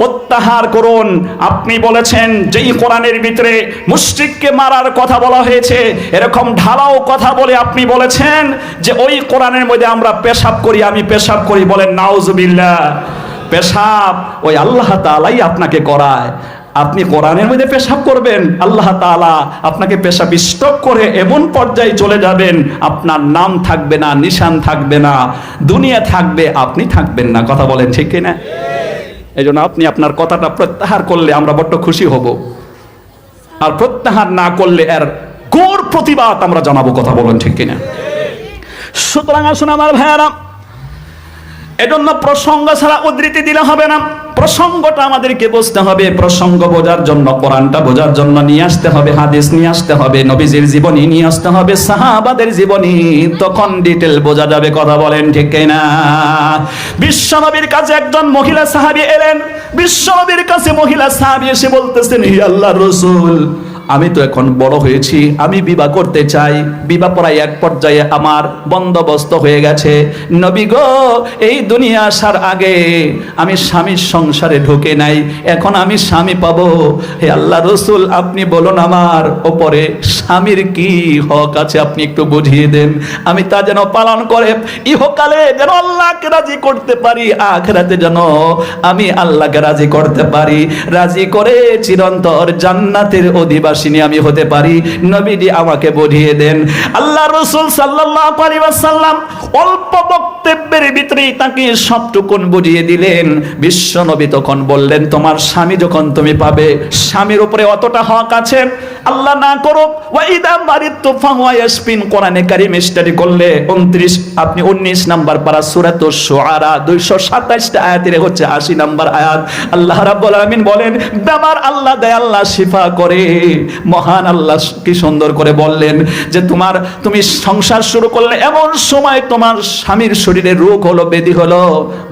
প্রত্যাহার করুন। আপনি বলেছেন যেই কোরআনের ভিতরে মুশরিককে মারার কথা বলা হয়েছে, এরকম ঢালাও কথা বলে আপনি বলেছেন যে ওই কোরআনের মধ্যে আমরা পেশাব করি, আমি পেশাব করি। বলেন নাউজুবিল্লাহ। পেশাব ওই আল্লাহ তাআলাই আপনাকে করায়। আপনি কোরআনের মধ্যে পেশাব করবেন, আল্লাহ তাআলা আপনাকে পেশাব স্টপ করে এমন পর্যায়ে চলে যাবেন আপনার নাম থাকবে না, নিশান থাকবে না, দুনিয়া থাকবে, আপনি থাকবেন না। কথা বলেন ঠিক কিনা? এই জন্য আপনি আপনার কথাটা প্রত্যাহার করলে আমরা বড্ড খুশি হব, আর প্রত্যাহার না করলে এর ঘোর প্রতিবাদ আমরা জানাবো। কথা বলেন ঠিক কিনা? সুতরাং আসুন আমার ভাইয়ারা, এজন্য প্রসঙ্গ ছাড়া উদ্ধৃতি দিলে হবে না, প্রসঙ্গটা আমাদেরকে বুঝতে হবে। প্রসঙ্গ বোঝার জন্য কোরআনটা বোঝার জন্য নিয়ে আসতে হবে, হাদিস নিয়ে আসতে হবে, নবীজির জীবনী নিয়ে আসতে হবে, সাহাবাদের জীবনী, তখন ডিটেল বোঝা যাবে। কথা বলেন ঠিক কিনা? বিশ্বনবীর কাছে একজন মহিলা সাহাবী এলেন। বিশ্বনবীর কাছে মহিলা সাহাবী এসে বলতেছেন, হে আল্লাহর রাসূল, আমি তো এখন বড় হয়েছি, আমি বিবাহ করতে চাই। বিবাহ প্রায় এক পর্যায়ে আমার বন্দোবস্ত হয়ে গেছে। নবী গো, এই দুনিয়া আসার আগে আমি স্বামীর সংসারে ঢুকে নাই, এখন আমি স্বামী পাবো। হে আল্লাহ রসুল, আপনি বলুন আমার ওপরে স্বামীর কি হক আছে, আপনি একটু বুঝিয়ে দেন, আমি তা যেন পালন করে ইহকালে যেন আল্লাহকে রাজি করতে পারি, আখিরাতে যেন আমি আল্লাহকে রাজি করতে পারি, রাজি করে চিরন্তর জান্নাতের অধিবাসী আমি হতে পারি। নবীজি আমাকে বুঝিয়ে দেন। আল্লাহ রাসূল সাল্লাল্লাহু আলাইহি ওয়াসাল্লাম অল্প বক্তব্যের ভিতরেই তাকে সবটুকুন বুঝিয়ে দিলেন। বিশ্ব নবী তখন বললেন, তোমার স্বামী যখন তুমি পাবে, স্বামীর উপরে অতটা হক আছে। আল্লাহ না করুক, ওয়া ইদা মারিতু ফাহুয়া ইয়াশফিন, কোরআনে কারীম স্টাডি করলে 19 নাম্বার পারা সূরাতুশ শুআরা 227টা আয়াতের হচ্ছে 80 নাম্বার আয়াত। আল্লাহ রাব্বুল আলামিন বলেন, বেমার আল্লাহ দেয়, আল্লাহ শিফা করে। মহান আল্লাহ কি সুন্দর করে বললেন যে তুমি সংসার শুরু করলে, এমন সময় তোমার স্বামীর শরীরে রোগ হলো, ব্যাধি হলো,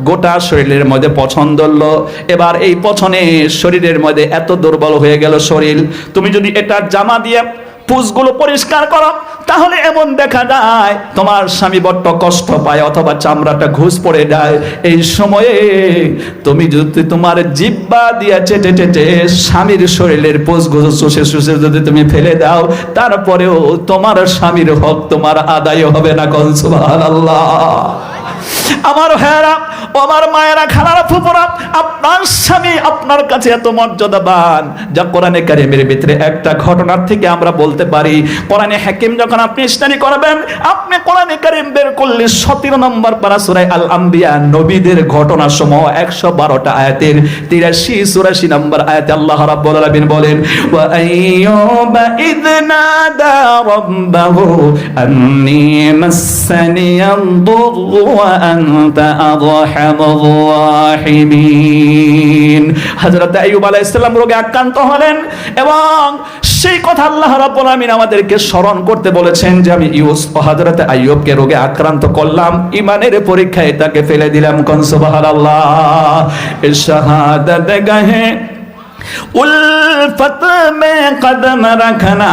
গোটা শরীরের মধ্যে পছন্দ হলো। এবার এই পছনে শরীরের মধ্যে এত দুর্বল হয়ে গেল শরীর, তুমি যদি এটা জামা দিয়ে পুজগুলো পরিষ্কার করো, তাহলে এমন দেখা যায় তোমার স্বামী বড্ড কষ্ট পায়, অথবা চামড়াটা ঘুষ পড়ে যায়। এই সময়ে তুমি যদি তোমার জিহ্বা দিয়ে চেটে চেটে স্বামীর শরীরের পুজগুলো শুষে শুষে যদি তুমি ফেলে দাও, তারপরেও তোমার স্বামীর হক তোমার আদায় হবে না। কোন সুবহানাল্লাহ। আমার ভাইয়েরা, আমার মায়েরা, খালারা, ফুপুরা, আপনার স্বামী আপনার কাছে এত মর্যাদাবান, যা কোরআনে কারীমের ভিতরে একটা ঘটনার থেকে আমরা বলতে পারি। কোরআনে হাকিম যখন আপনি স্টাডি করবেন, আপনি কোরআনে কারীম বের করলে 17 নম্বর পারা সূরা আল আম্বিয়া, নবীদের ঘটনা সমূহ 112টা আয়াতের 83-84 নম্বর আয়াতে আল্লাহ রাব্বুল আলামিন বলেন, ওয়া আইয়ুবা ইয নাদা রাব্বাহু আন্নী মাসসানিয়াদ-দুররু ওয়া আনতা আরহামুর রাহিমিন। হযরত আইয়ুব আলাইহিস সালাম রোগে আক্রান্ত হলেন, এবং সেই কথা আল্লাহ রাব্বুল আলামিন আমাদেরকে স্মরণ করতে বলেছেন যে আমি হযরত আইয়ুবকে রোগে আক্রান্ত করলাম, ঈমানের পরীক্ষায় তাকে ফেলে দিলাম। কোন সুবহানাল্লাহ। ইস শাহাদাত গাহে उल्फत में कदम रखना,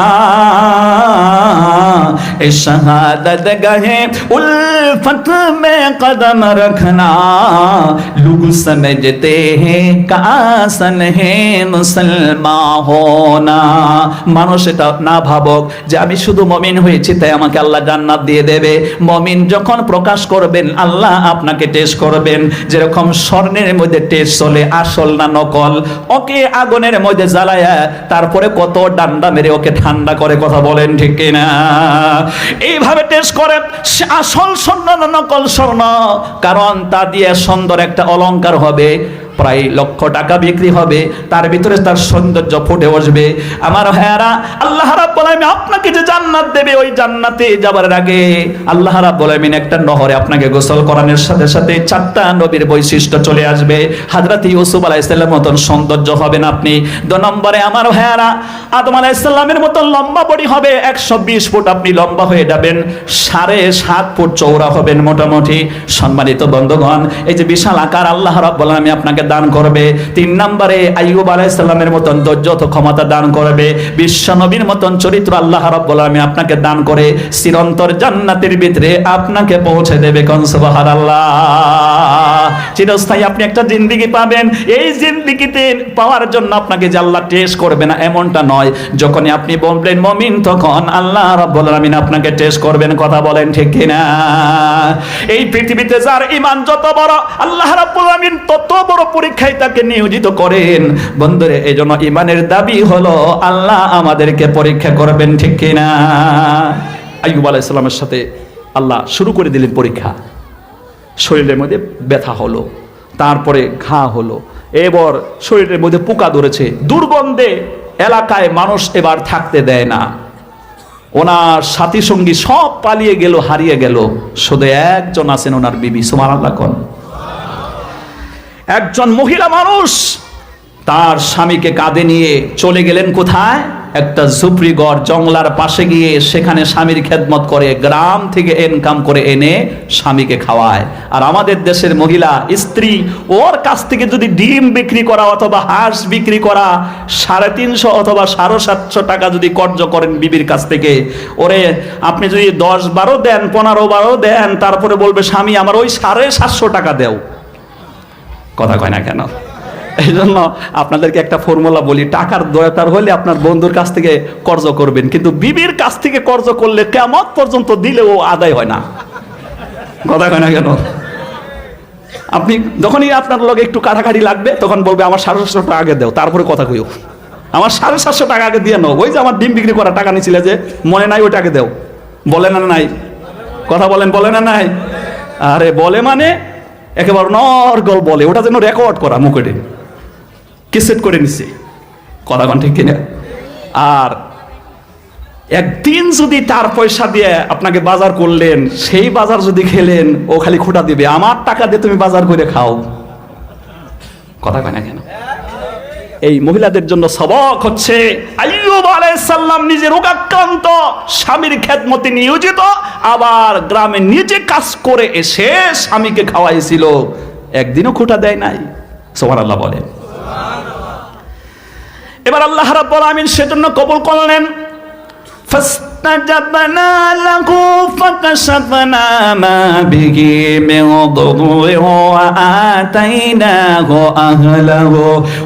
इस शहादत गहे उल्फत में कदम रखना, लोग समझते हैं कासन है मुसलमान होना। মানুষ এটা না ভাবুক যে আমি শুধু মুমিন হয়েছি তাই আমাকে আল্লাহ জান্নাত দিয়ে দেবে। মুমিন যখন প্রকাশ করবেন, আল্লাহ আপনাকে টেস্ট করবেন। যেরকম স্বর্ণের মধ্যে টেস্ট চলে, আসল না নকল, ওকে আগুনের মধ্যে জ্বালায়া তারপরে কত ডান্ডা মেরে ওকে ঠান্ডা করে। কথা বলেন ঠিক কিনা? এইভাবে টেস্ট করেন আসল স্বর্ণ না নকল স্বর্ণ, কারণ তা দিয়ে সুন্দর একটা অলংকার হবে, প্রায় লক্ষ টাকা বিক্রি হবে, তার ভিতরে তার সৌন্দর্য ফুটে আসবে। আমার ভাইয়ারা, আল্লাহ রাব্বুল আলামিন আপনাকে যে জান্নাত দেবে, ওই জান্নাতে যাবার আগে আল্লাহ রাব্বুল আলামিন একটা নহরে আপনাকে গোসল করানোর সাথে সাথে 4টা নবীর বৈশিষ্ট্য চলে আসবে। হযরত ইউসুফ আলাইহিস সালামের মতন সৌন্দর্য হবেন আপনি। 2 নম্বরে আমার ভাইয়ারা, আদম আলাইহিস সালামের মতন লম্বা বডি হবে, 120 ফুট আপনি লম্বা হয়ে যাবেন, 7.5 ফুট চওড়া হবেন মোটামুটি। সম্মানিত বন্ধুগণ, এই যে বিশাল আকার আল্লাহ রাব্বুল আলামিন আপনাকে দান করবে। 3 নম্বরে আইয়ুব আলাইহিস সালামের মতন ধৈর্য তো ক্ষমতা দান করবে। বিশ্ব নবীর মতন চরিত্র আল্লাহ রাব্বুল আলামিন আপনাকে দান করে চিরন্তর জান্নাতের ভিতরে আপনাকে পৌঁছে দেবে। কোন সুবহানাল্লাহ। চিরস্থায়ী আপনি একটা জিন্দেগি পাবেন। এই জিন্দেগিতে পাওয়ার জন্য আপনাকে যে আল্লাহ টেস্ট করবে না এমনটা নয়। যখনই আপনি বলবেন মুমিন, তখন আল্লাহ রাব্বুল আলামিন আপনাকে টেস্ট করবেন। কথা বলেন ঠিক কিনা? এই পৃথিবীতে যার ঈমান যত বড়, আল্লাহ রাব্বুল আলামিন তত বড় পরীক্ষায় তাকে নিয়োজিত করেন। বন্ধুরে, এই জন্য ঈমানের দাবি হলো আল্লাহ আমাদেরকে পরীক্ষা করবেন। ঠিক কিনা? আইয়ুব আলাইহিস সালামের সাথে আল্লাহ শুরু করে দিলেন পরীক্ষা। শরীরের মধ্যে ব্যথা হলো, তারপরে ঘা হলো, এবার শরীরের মধ্যে পোকা ধরেছে, দুর্গন্ধে এলাকায় মানুষ এবার থাকতে দেয় না। ওনার সাথী সঙ্গী সব পালিয়ে গেল, হারিয়ে গেল, শুধু একজন আছেন ওনার বিবি। সুবহানাল্লাহ কোন। একজন মহিলা মানুষ তার স্বামীকে কাঁধে নিয়ে চলে গেলেন কোথায়? একটা ঝুপড়ি ঘর জঙ্গলার পাশে গিয়ে সেখানে স্বামীর খেদমত করে, গ্রাম থেকে ইনকাম করে এনে স্বামীকে খাওয়ায়। আর আমাদের দেশের মহিলা স্ত্রী ওর কাছ থেকে যদি ডিম বিক্রি করা অথবা হাঁস বিক্রি করা 350 অথবা 750 টাকা যদি কর্জ করেন বিবির কাছ থেকে, ওরে আপনি যদি 10-12 দেন, 15-12 দেন, তারপরে বলবে স্বামী আমার ওই 750 টাকা দেও। কথা কয় না কেন? এই জন্য আপনাদেরকে একটা ফর্মুলা বলি, টাকার দরকার হলে আপনার বন্ধুর কাছ থেকে কর্জ করবেন, কিন্তু বিবির কাছ থেকে কর্জ করলে কিয়ামত পর্যন্ত দিলেও আদায় হয় না। কথা কয় না কেন? আপনি যখনই আপনার লগে একটু কাটাকাটি লাগবে তখন বলবে আমার 750 টাকা আগে দেও, তারপরে কথা কইও। আমার 750 টাকা আগে দিয়ে নাও, ওই যে আমার ডিম বিক্রি করা টাকা নিছিলে যে মনে নাই, ওই টাকা দেও। বলে না নাই? কথা বলেন, বলে না নাই? আরে বলে মানে একেবারে নরগল বলে, ওটা যেন রেকর্ড করা মুখে কেসেট করে নিছে। কথা কোন ঠিক কিনা? আর একদিন যদি তার পয়সা দিয়ে আপনাকে বাজার করলেন, সেই বাজার যদি খেলেন, ও খালি খোঁটা দিবে আমার টাকা দিয়ে তুমি বাজার করে খাও। কথা কয় না কেন? এই মহিলাদের জন্য সবক হচ্ছে, আইয়ুব আলাইহিস সালাম নিজে রোগাক্রান্ত, স্বামীর খেদমতে নিয়োজিত, আবার গ্রামে নিজে কাজ করে এসে স্বামীকে খাওয়াইছিল, একদিনও খোঁটা দেয় নাই। সুবহানাল্লাহ বলেন। এবার আল্লাহ রাব্বুল আমিন সেজন্য কবুল করলেন। فاستجبنا له فكشفنا ما به من ضر وآتيناه أهله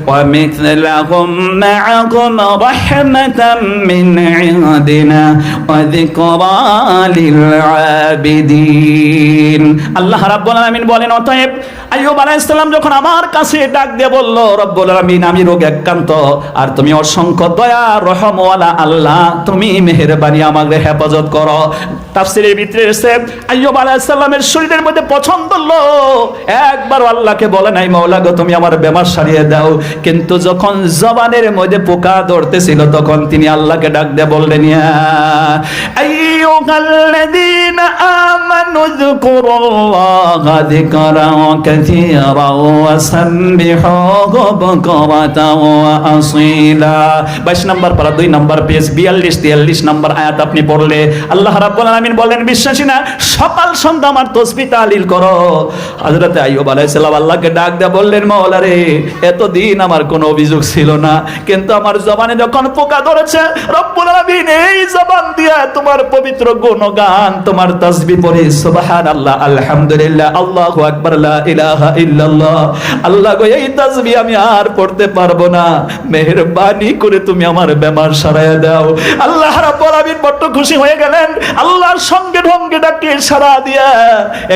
ومثلهم معهم رحمة من عندنا وذكرى للعابدين। আল্লাহ রাব্বুল আমিন বলেন, অতএব আইয়ুব আলাইহিস সালাম যখন আমার কাছে ডাক দিয়ে বলল, রব্বুল আমিন আমি রোগে আক্রান্ত, আর তুমি অসংখ্য দয়া রহমওয়ালা আল্লাহ, তুমি মেহেরবানি আমাকে হেফাজত করো। তাফসীরের ভিতরে এসে আইয়ুব আলাইহিস সালামের শরীরের মধ্যে পছন্দ হলো, একবার আল্লাহকে বলে নাই মাওলা গো তুমি আমার বেমার সারিয়ে দাও, কিন্তু যখন জবানের মধ্যে পোকা ধরতেছিল তখন তিনি আল্লাহকে ডাক দিয়ে বললেন, ইয়া আইয়ুহাল্লাযীনা আমানু যকুরুল্লাহা যিকরান কাসীরা ওয়া সাব্বিহুহু বুকরাতাও ওয়া আসীলা। 22 নম্বর পারা 2 নম্বর পেজ 42-43 নম্বর আয়াত আপনি পড়লে আল্লাহ রাব্বুল আলামিন বলেন, বিশ্বাসীরা সকাল সন্ধ্যা আমার তাসবিহ তাহলিল করো। হযরত আইয়ুব আলাইহিস সালাম আল্লাহকে ডাক দিয়ে বললেন, মাওলা রে এতদিন আমার কোনো অভিযোগ ছিল না, কিন্তু আমার জবানে যখন পোকা ধরেছে, রব্বুল আলামিন এই জবান দিয়ে তোমার পবিত্র গুণগান, তোমার তাসবিহ পড়ি, সুবহানাল্লাহ, আলহামদুলিল্লাহ, আল্লাহু আকবার, লা ইলাহা ইল্লাল্লাহ। আল্লাহ গো এই তাসবিহ আমি আর পড়তে পারবো না, মেহেরবানি করে তুমি আমার বেমার সারায়া দাও। আল্লাহ রাব্বুল আমিন বড় খুশি হয়ে গেলেন, আল্লাহর সঙ্গে ঢঙ্গে ডাকে সারা দিয়া।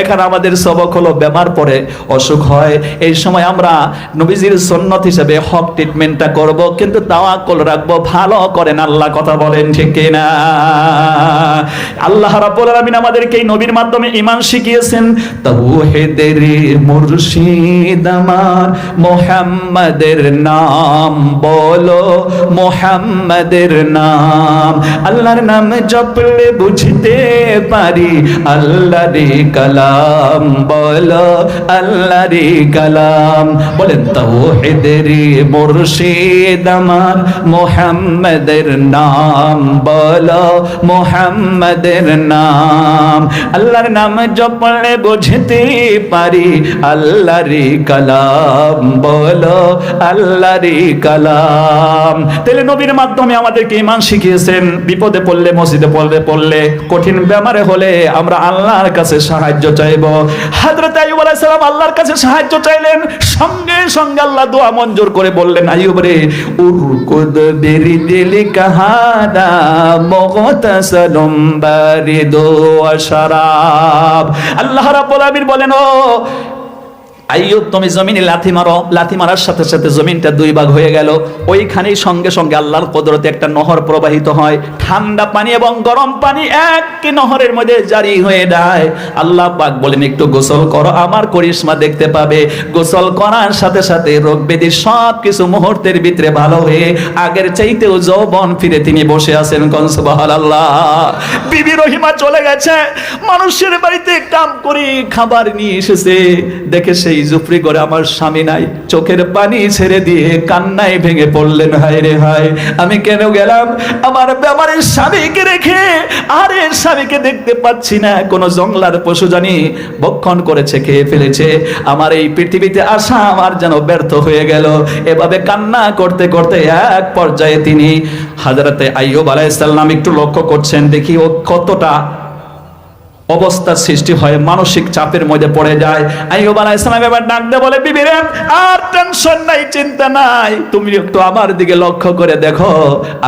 এখানে আমাদের সবক হলো, বেমার পড়ে অসুখ হয়, এই সময় আমরা নবীজির সুন্নাত হিসেবে হক ট্রিটমেন্টটা করব, কিন্তু তাওয়াক্কুল রাখবো, ভালো করেন আল্লাহ। কথা বলেন ঠিক কিনা? আল্লাহ রাব্বুল আলামিন আমাদেরকে এই নবীর মাধ্যমে ঈমান শিখিয়েছেন। তাওহীদের মুর্শিদ আমার মুহাম্মাদের নাম বলো, মুহাম্মাদের নাম। আল্লাহর নাম জপলে বুঝতে পারি আল্লাহর কালাম বলো, আল্লাহর কালাম। বলেন তাওহীদের মুর্শিদ আমার মুহাম্মাদের নাম বলো, মুহাম্মাদের নাম। আল্লাহর নাম জপলে বুঝতে পারি আল্লাহর কালাম বলো, আল্লাহর কালাম। তাহলে নবীর মাধ্যমে আমাদেরকে ঈমান শিখিয়েছেন, বিপদে পড়লে, মসজিদে পড়লে, কঠিন বেমারে হলে আমরা আল্লাহর কাছে সাহায্য চাইব। হযরত আইয়ুব আলাইহিস সালাম আল্লাহর কাছে সাহায্য চাইলেন, সঙ্গে সঙ্গে আল্লাহ দোয়া মঞ্জুর করে বললেন, আইয়ুব রে উরকুদ বিরিদিল কাহাদা মুগতাসালুম বারিদু ওয়া শারাব। আল্লাহ রাব্বুল আলামিন বলেন, ও আইয়ুব তুমি জমিনে লাথি মারো, লাথি মারার সাথে সাথে জমিনটা দুই ভাগ হয়ে গেল। ওইখানেই সঙ্গে সঙ্গে আল্লাহর কুদরতে একটা নহর প্রবাহিত হয়, ঠান্ডা পানি এবং গরম পানি একই নহরের মধ্যে জারি হয়ে যায়। আল্লাহ পাক বলেন একটু গোসল করো, আমার করিশ্মা দেখতে পাবে। গোসল করার সাথে সাথে রোগ ব্যাধি সব কিছু মুহূর্তের ভিতরে ভালো হয়ে আগের চাইতেও যৌবন ফিরে তিনি বসে আছেন। কোন সুবহানাল্লাহ। বিবি রহিমা চলে গেছে, মানুষের বাড়িতে কাম করে খাবার নিয়ে এসেছে, দেখে সেই জুফরি করে আমার স্বামী নাই, চোখের পানি ছেড়ে দিয়ে কান্নায় ভেঙে পড়লেন, হায় রে হায়, আমি কেন গেলাম আমার স্বামীকে রেখে, আরে স্বামীকে দেখতে পাচ্ছি না, কোন জঙ্গলার পশু জানি ভক্ষণ করেছে, খেয়ে ফেলেছে, আমার এই পৃথিবীতে আসা আমার যেন ব্যর্থ হয়ে গেল। এভাবে কান্না করতে করতে এক পর্যায়ে তিনি হযরতে আইয়ুব আলাইহিস সালাম একটু লক্ষ্য করছেন, দেখি ও কতটা অবস্থার সৃষ্টি হয়, মানসিক চাপের মধ্যে পড়ে যায়। আইয়ুব আলাইহিস সালাম এবার ডাক দিয়ে বলে, বিবি রে, আর টেনশন নাই, চিন্তা নাই, তুমি একটু আমার দিকে লক্ষ্য করে দেখো,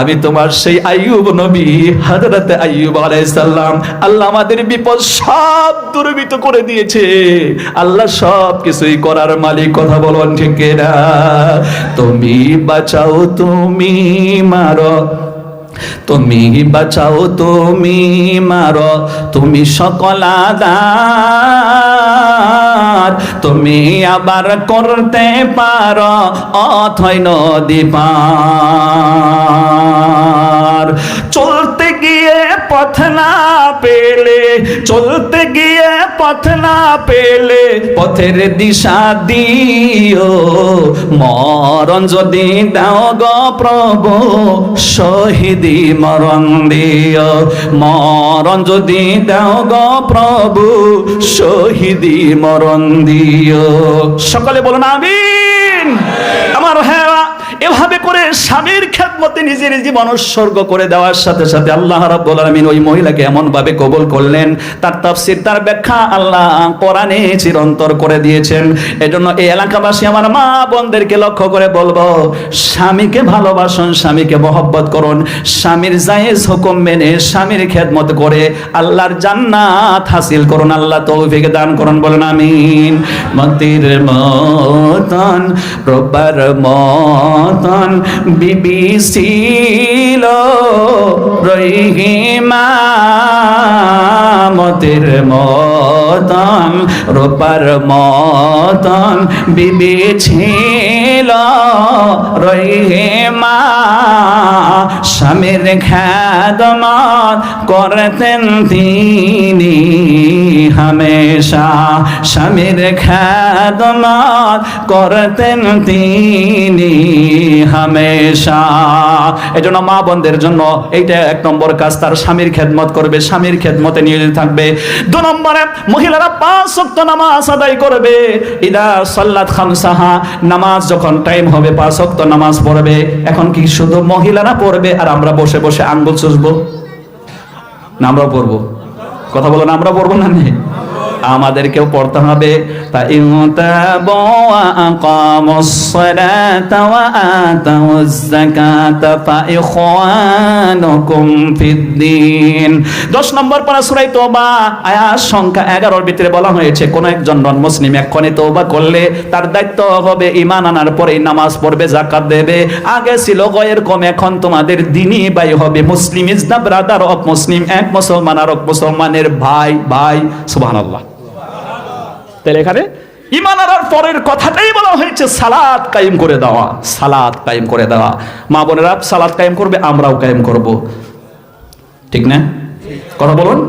আমি তোমার সেই আইয়ুব নবী হযরতে আইয়ুব আলাইহিস সালাম। আল্লাহ আমাদের বিপদ সব দূরীভূত করে দিয়েছে, আল্লাহ সব কিছুই করার মালিক। কথা বলুন ঠিক কিনা? তুমি বাঁচাও, তুমি মারো, তুমি বাঁচাও, তুমি মারো, তুমি সকল আদার, তুমি আবার করতে পারো অথৈ নদী পার। চলতে গিয়ে পথ না পেলে, চলতে গিয়ে পথ না পেলে পথের দিশা দিও, মরণ যদি দাও গো প্রভু শহীদি মরণ দিও, মরণ যদি দাও গো প্রভু শহীদি মরণ দিও। সকলে বলুন আমিন। আমার হ্যাঁ, এভাবে করে স্বামীর খেদমতে নিজের জীবন উৎসর্গ করে দেওয়ার সাথে সাথে আল্লাহ রাব্বুল আলামিন ওই মহিলাকে এমন ভাবে কবুল করলেন, তার তাফসীর, তার ব্যাখ্যা আল্লাহ কোরআনে চিরন্তর করে দিয়েছেন। এজন্য এই এলাকাবাসী আমার মা বোনদেরকে লক্ষ্য করে বলবো, স্বামীকে ভালোবাসুন, স্বামীকে মহব্বত করুন, স্বামীর জায়েজ হুকুম মেনে স্বামীর খেদমত করে আল্লাহর জান্নাত হাসিল করুন। আল্লাহ তৌফিক দান করুন, বলেন আমিন। মতির মতন প্রবার মতন বিবি ছিল রহিমা, মতির মতন রূপার মতন বিবি ছিল রহিমা, স্বামীর খেদমত করতেন তিনি হামেশা, স্বামীর খেদমত করতেন তিনি হামেশা। এজন্য মা বোনদের জন্য এইটা এক নম্বর কাজ, তার স্বামীর খেদমত করবে, স্বামীর খেদমতে নিয়োজিত থাকবে। 2 নম্বরে মহিলারা 5 ওয়াক্ত নামাজ আদায় করবে। ইদা সাল্লাত খামসাহা, নামাজ যখন টাইম হবে 5 ওয়াক্ত নামাজ পড়বে। এখন কি শুধু মহিলারা পড়বে আর আমরা বসে বসে আঙ্গুল চুষবো? না, আমরাও পড়বো। কথা বলো না, আমরা পড়বো না? নেই, আমাদেরকেও পড়তে হবে। তা ইনতাবু ওয়া আকামুস সালাতা ওয়া আতাউজ যাকাতা ফা ইখওয়ানুকুম ফিদ্দীন। 10 নম্বর পারা সূরা তওবা আয়াত সংখ্যা 11 এর ভিতরে বলা হয়েছে, কোন একজন নন মুসলিম এক্ষণে তওবা করলে তার দায়িত্ব হবে ঈমান আনার পরে নামাজ পড়বে, যাকাত দেবে। আগে ছিল গয়ের কম, এখন তোমাদের দ্বীনি ভাই হবে। Muslim is the brother of Muslim, এক মুসলমান আর এক মুসলমানের ভাই ভাই। সুবহানাল্লাহ। তাহলে এখানে ঈমান আনার পরের কথাটাই বলা হয়েছে সালাত কায়েম করে দেওয়া, সালাত কায়েম করে দেওয়া। মা বোনেরা সালাত কায়েম করবে, আমরাও কায়েম করব, ঠিক না? কথা বলুন।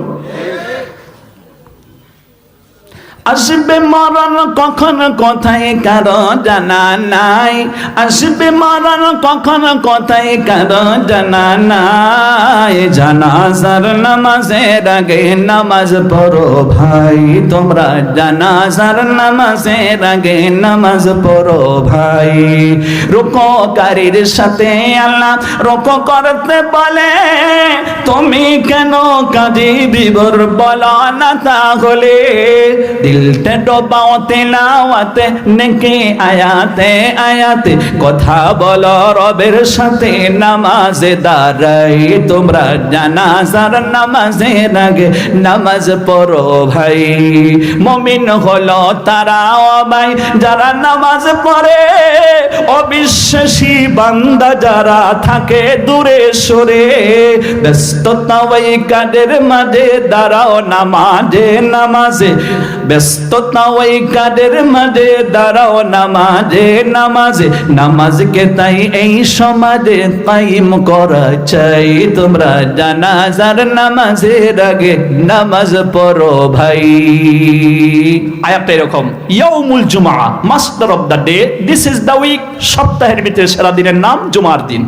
আসবে মরণ কখন কোথায় কারো জানা নাই, আসবে মরণ কখন কোথায় কারো জানা নাই। জানাজার নামাজের আগে নামাজ পড়ো ভাই, তোমরা জানাজার নামাজের আগে নামাজ পড়ো ভাই। রুকুকারীর সাথে আল্লাহ রুকু করতে বলে, তুমি কেন কাঁদি বিবর বলো না তাহলে? দিল দিলতে ডোবাও তিলাওয়াতে নেকি আয়াতে আয়াতে, কথা বলো রবের সাথে নামাজে দাঁড়াই। তোমরা জানাজার নামাজের আগে নামাজ পড়ো ভাই। মুমিন হলো তারা ও ভাই যারা নামাজ পড়ে, অবিশ্বাসী বান্দা যারা থাকে দূরে সরে। ব্যস্ততা ওই কাদের মাঝে দাঁড়াও নামাজে নামাজে, ব্যস্ততা ওই কাদের মাঝে দাঁড়াও নামাজে নামাজে। নামাজকে তাই এই সমাজে কায়েম করা চাই। তোমরা জানাজার নামাজের আগে নামাজ পড়ো ভাই। আয়াতটা এরকম, ইয়াউমুল জুমআ master of the day, this is the week. সপ্তাহের ভিতরে সেরা দিনের নাম জুমার দিন।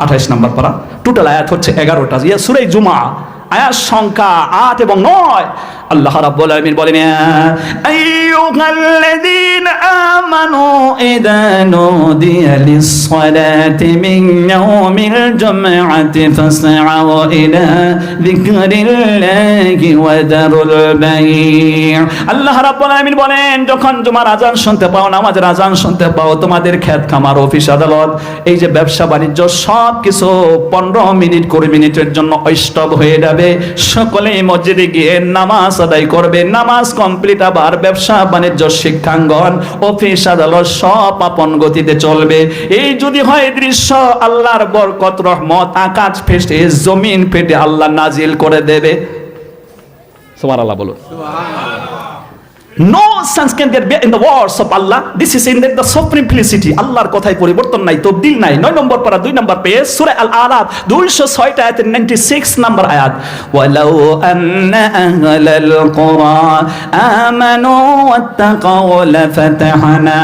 28 নম্বর পারা, টোটাল আয়াত হচ্ছে 11টা। সূরা জুমআ আয়াত সংখ্যা 8 এবং 9। আল্লাহ রাব্বুল আলামিন বলেন, আইয়ুহাল্লাযীনা আমানু ইযা নুদিয়া লিস-সালাতি মিন ইয়াউমিল জুমআতি ফাসআউ ইলা যিকরিল্লাহি ওয়া দারুল বাই'। আল্লাহ রাব্বুল আলামিন বলেন, যখন জুমার আযান শুনতে পাও, নামাজের আযান শুনতে পাও, তোমাদের ক্ষেত খামার অফিস আদালত এই যে ব্যবসা বাণিজ্য সব কিছু 15 মিনিট 20 মিনিটের জন্য স্টপ হয়ে যাবে। সকলেই মসজিদে গিয়ে নামাজ আদায় করবে। নামাজ কমপ্লিট, আবার ব্যবসা বাণিজ্য শিক্ষাঙ্গন অফিস আদালত সব আপন গতিতে চলবে। এই যদি হয় দৃশ্য, আল্লাহর বরকত রহমত আকাশ ফেটে জমিন ফেটে আল্লাহ নাজিল করে দেবে। সুবহানাল্লাহ বলুন। No sense can get in the words of Allah. This is in the simplicity. আল্লাহর কথায় পরিবর্তন নাই, তবদিল নাই। 9 নম্বর পারা 2 নম্বর পেজ, সূরা আল আরাফ 206 আয়াতের 96 নম্বর আয়াত। ওয়ালাউ আন্না আহলাল কুরা আমানু ওয়াত্তাকাউ লাফাতাহনা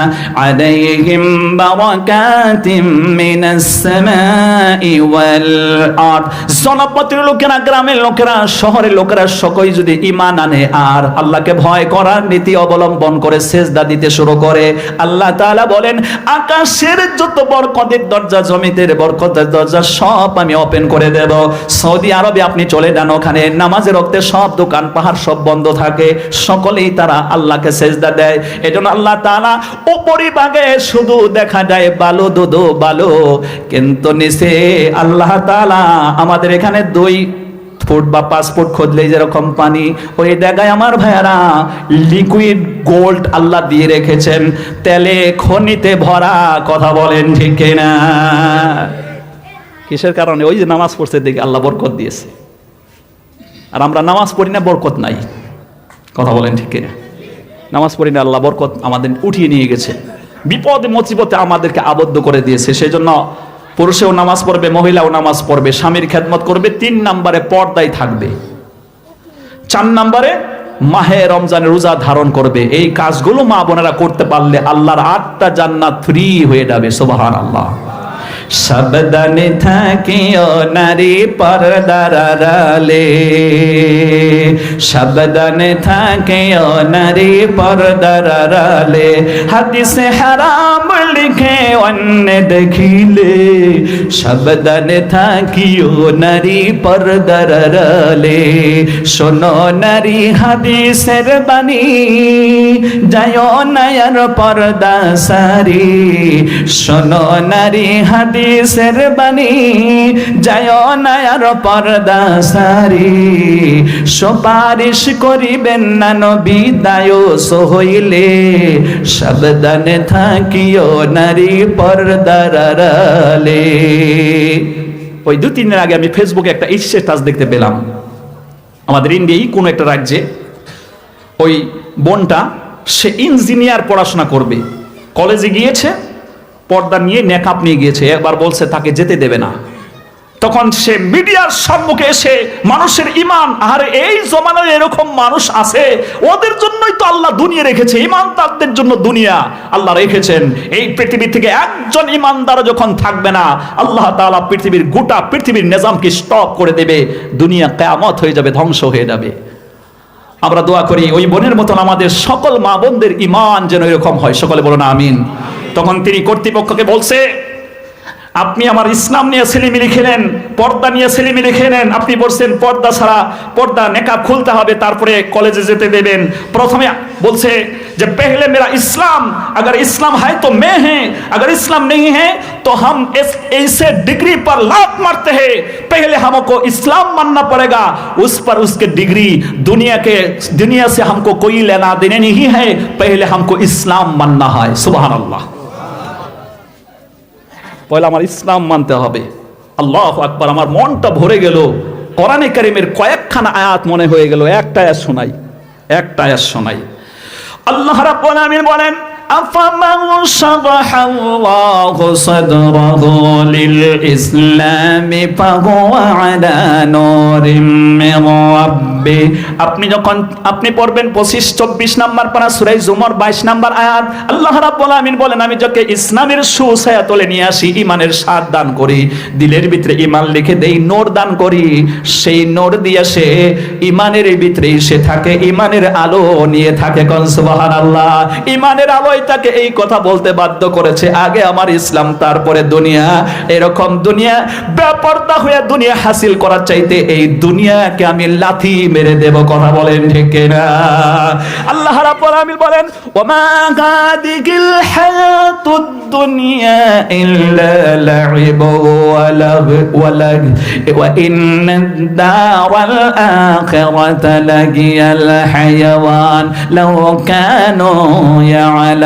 আলাইহিম বারাকাতিম মিনাস সামাই ওয়াল আরদ। জনপদের লোকেরা, গ্রামের লোকেরা, শহরের লোকেরা সকলেই যদি ঈমান আনে আর আল্লাহকে ভয় করার নীতি অবলম্বন করে সেজদা দিতে শুরু করে, আল্লাহ তাআলা বলেন আকাশের যত বরকতের দরজা, জমিনের বরকতের দরজা সব আমি ওপেন করে দেব। সৌদি আরবে আপনি চলে যান, ওখানে নামাজের ওয়াক্তে সব দোকান পাহাড় সব বন্ধ থাকে, সকলেই তারা আল্লাহকে সেজদা দেয়। এজন্য আল্লাহ তাআলা উপরিভাগে শুধু দেখা যায় বালু, দুধু বালু, কিন্তু নিচে আল্লাহ তাআলা আমাদের এখানে 2 ফুট বা 5 ফুট খুঁজলেই যেরকম পানি, ওই জায়গায় আমার ভাইয়ারা লিকুইড গোল্ড আল্লাহ দিয়ে রেখেছেন, তেলে খনিতে ভরা। কথা বলেন ঠিক কিনা? কিসের কারণে? ওই যে নামাজ পড়তে দেখি আল্লাহ বরকত দিয়েছে। আর আমরা নামাজ পড়ি না, বরকত নাই। কথা বলেন ঠিক কিনা? নামাজ পড়ি না, আল্লাহ বরকত আমাদের উঠিয়ে নিয়ে গেছে, বিপদে মুসিবতে আমাদেরকে আবদ্ধ করে দিয়েছে। সেই জন্য পুরুষেও নামাজ পড়বে, মহিলাও নামাজ পড়বে, স্বামীর খেদমত করবে। 3 নম্বরে পর্দায় থাকবে। 4 নম্বরে মাহে রমজানের রোজা ধারণ করবে। এই কাজগুলো মা বোনেরা করতে পারলে আল্লাহর 8টা জান্নাত ফ্রি হয়ে যাবে। সুবহানাল্লাহ। সাবধানে থাকিও নারী পর্দার আড়ালে, সাবধানে থাকিও নারী পর্দার আড়ালে, হাদিসে হারাম লিখে অন্য দেখিলে, সাবধানে থাকিও নারী পর্দার আড়ালে। শোনো নারী হাদিসের বাণী, যায়ও নায়ার পর্দা সারি। শোনো নারী হাদিসের বাণী, যায় নায়ার পর্দা সারি। সুপারিশ করিবেন না নবী দায়স হইলে, সাবধানে থাকিও নারী পর্দার আড়ালে। ওই 2-3 দিন আগে আমি ফেসবুকে একটা স্ট্যাটাস দেখতে পেলাম। আমাদের ইন্ডিয়ায় কোন একটা রাজ্যে ওই বোনটা, সে ইঞ্জিনিয়ার পড়াশোনা করবে, কলেজে গিয়েছে, পর্দা নিয়ে নেকাব নিয়ে গিয়েছে, একবার বলছে তাকে যেতে দেবে না। তখন সে মিডিয়ার সম্মুখে এসে মানুষের ঈমান, আর এই জমানায় এরকম মানুষ আছে, ওদের জন্যই তো আল্লাহ দুনিয়া রেখেছে, ঈমানদারদের জন্য দুনিয়া আল্লাহ রেখেছেন। এই পৃথিবী থেকে একজন ঈমানদার যখন থাকবে না, আল্লাহ তাআলা পৃথিবীর গোটা পৃথিবীর নিজামকে স্টপ করে দেবে, দুনিয়া কিয়ামত হয়ে যাবে, ধ্বংস হয়ে যাবে। আমরা দোয়া করি ওই বোনের মতন আমাদের সকল মা বোনদের ঈমান যেন এরকম হয়। সকলে বলুন আমিন। তখন তিনি কর্তৃপক্ষকে বলছে, আপনি আমার ইসলাম নিয়ে ছেলেমিলি খেলেন, পর্দা নিয়ে ছেলেমিলি খেলেন, আপনি বলছেন পর্দা ছাড়া, পর্দা নেকাব খুলতে হবে, তারপরে কলেজে যেতে দেবেন। প্রথমে বলছে যে पहले मेरा इस्लाम, अगर इस्लाम है तो मैं है, अगर इस्लाम नहीं है तो हम ऐसे डिग्री पर लात मारते हैं, पहले हमको इस्लाम मानना पड़ेगा, उस पर उसके डिग्री दुनिया से हमको कोई लेना देना नहीं है, पहले हमको इस्लाम मानना है। सुभान अल्लाह। পয়লা আমার ইসলাম মানতে হবে। আল্লাহু আকবার। আমার মনটা ভরে গেল, কোরআনে কারীমের কয়েকখানা আয়াত মনে হয়ে গেল। একটা আয়াত শোনাই। আল্লাহ রাব্বুল আলামিন বলেন, আফামান শারাহাল্লাহু সাদরাহু লিল ইসলামি ফাহুয়া আলা নূরিম মির রাব্বি। আপনি পড়বেন 25-24 নাম্বার পারা সূরা জুমার 22 নাম্বার আয়াত। আল্লাহ রাব্বুল আলামিন বলেন, আমি যাকে ইসলামের সুছায়া তলে নিয়ে আসি, ঈমানের স্বাদ দান করি, দিলের ভিতরে ঈমান লিখে দেই, নূর দান করি, সেই নূর দিয়ে সে ঈমানের ভিতরে সে থাকে, ঈমানের আলো নিয়ে থাকে। কোন সুবহানাল্লাহ। ঈমানের আলো তাকে এই কথা বলতে বাধ্য করেছে, আগে আমার ইসলাম তারপরে দুনিয়া। এরকম দুনিয়া বেপরদা হয়ে দুনিয়া হাসিল করার চাইতে এই দুনিয়াকে আমি লাথি মেরে দেব। কথা বলেন ঠিক কিনা? আল্লাহ রাব্বুল আলামিন বলেন, ওমা গাদিকিল হায়াতুদ দুনিয়া ইল্লা লাইবু ওয়া লাগ ওয়া ইন্নাদ দারাল আখিরাতা লাগিয়াল হায়াওয়ান লাউ কানু ইয়ালাম।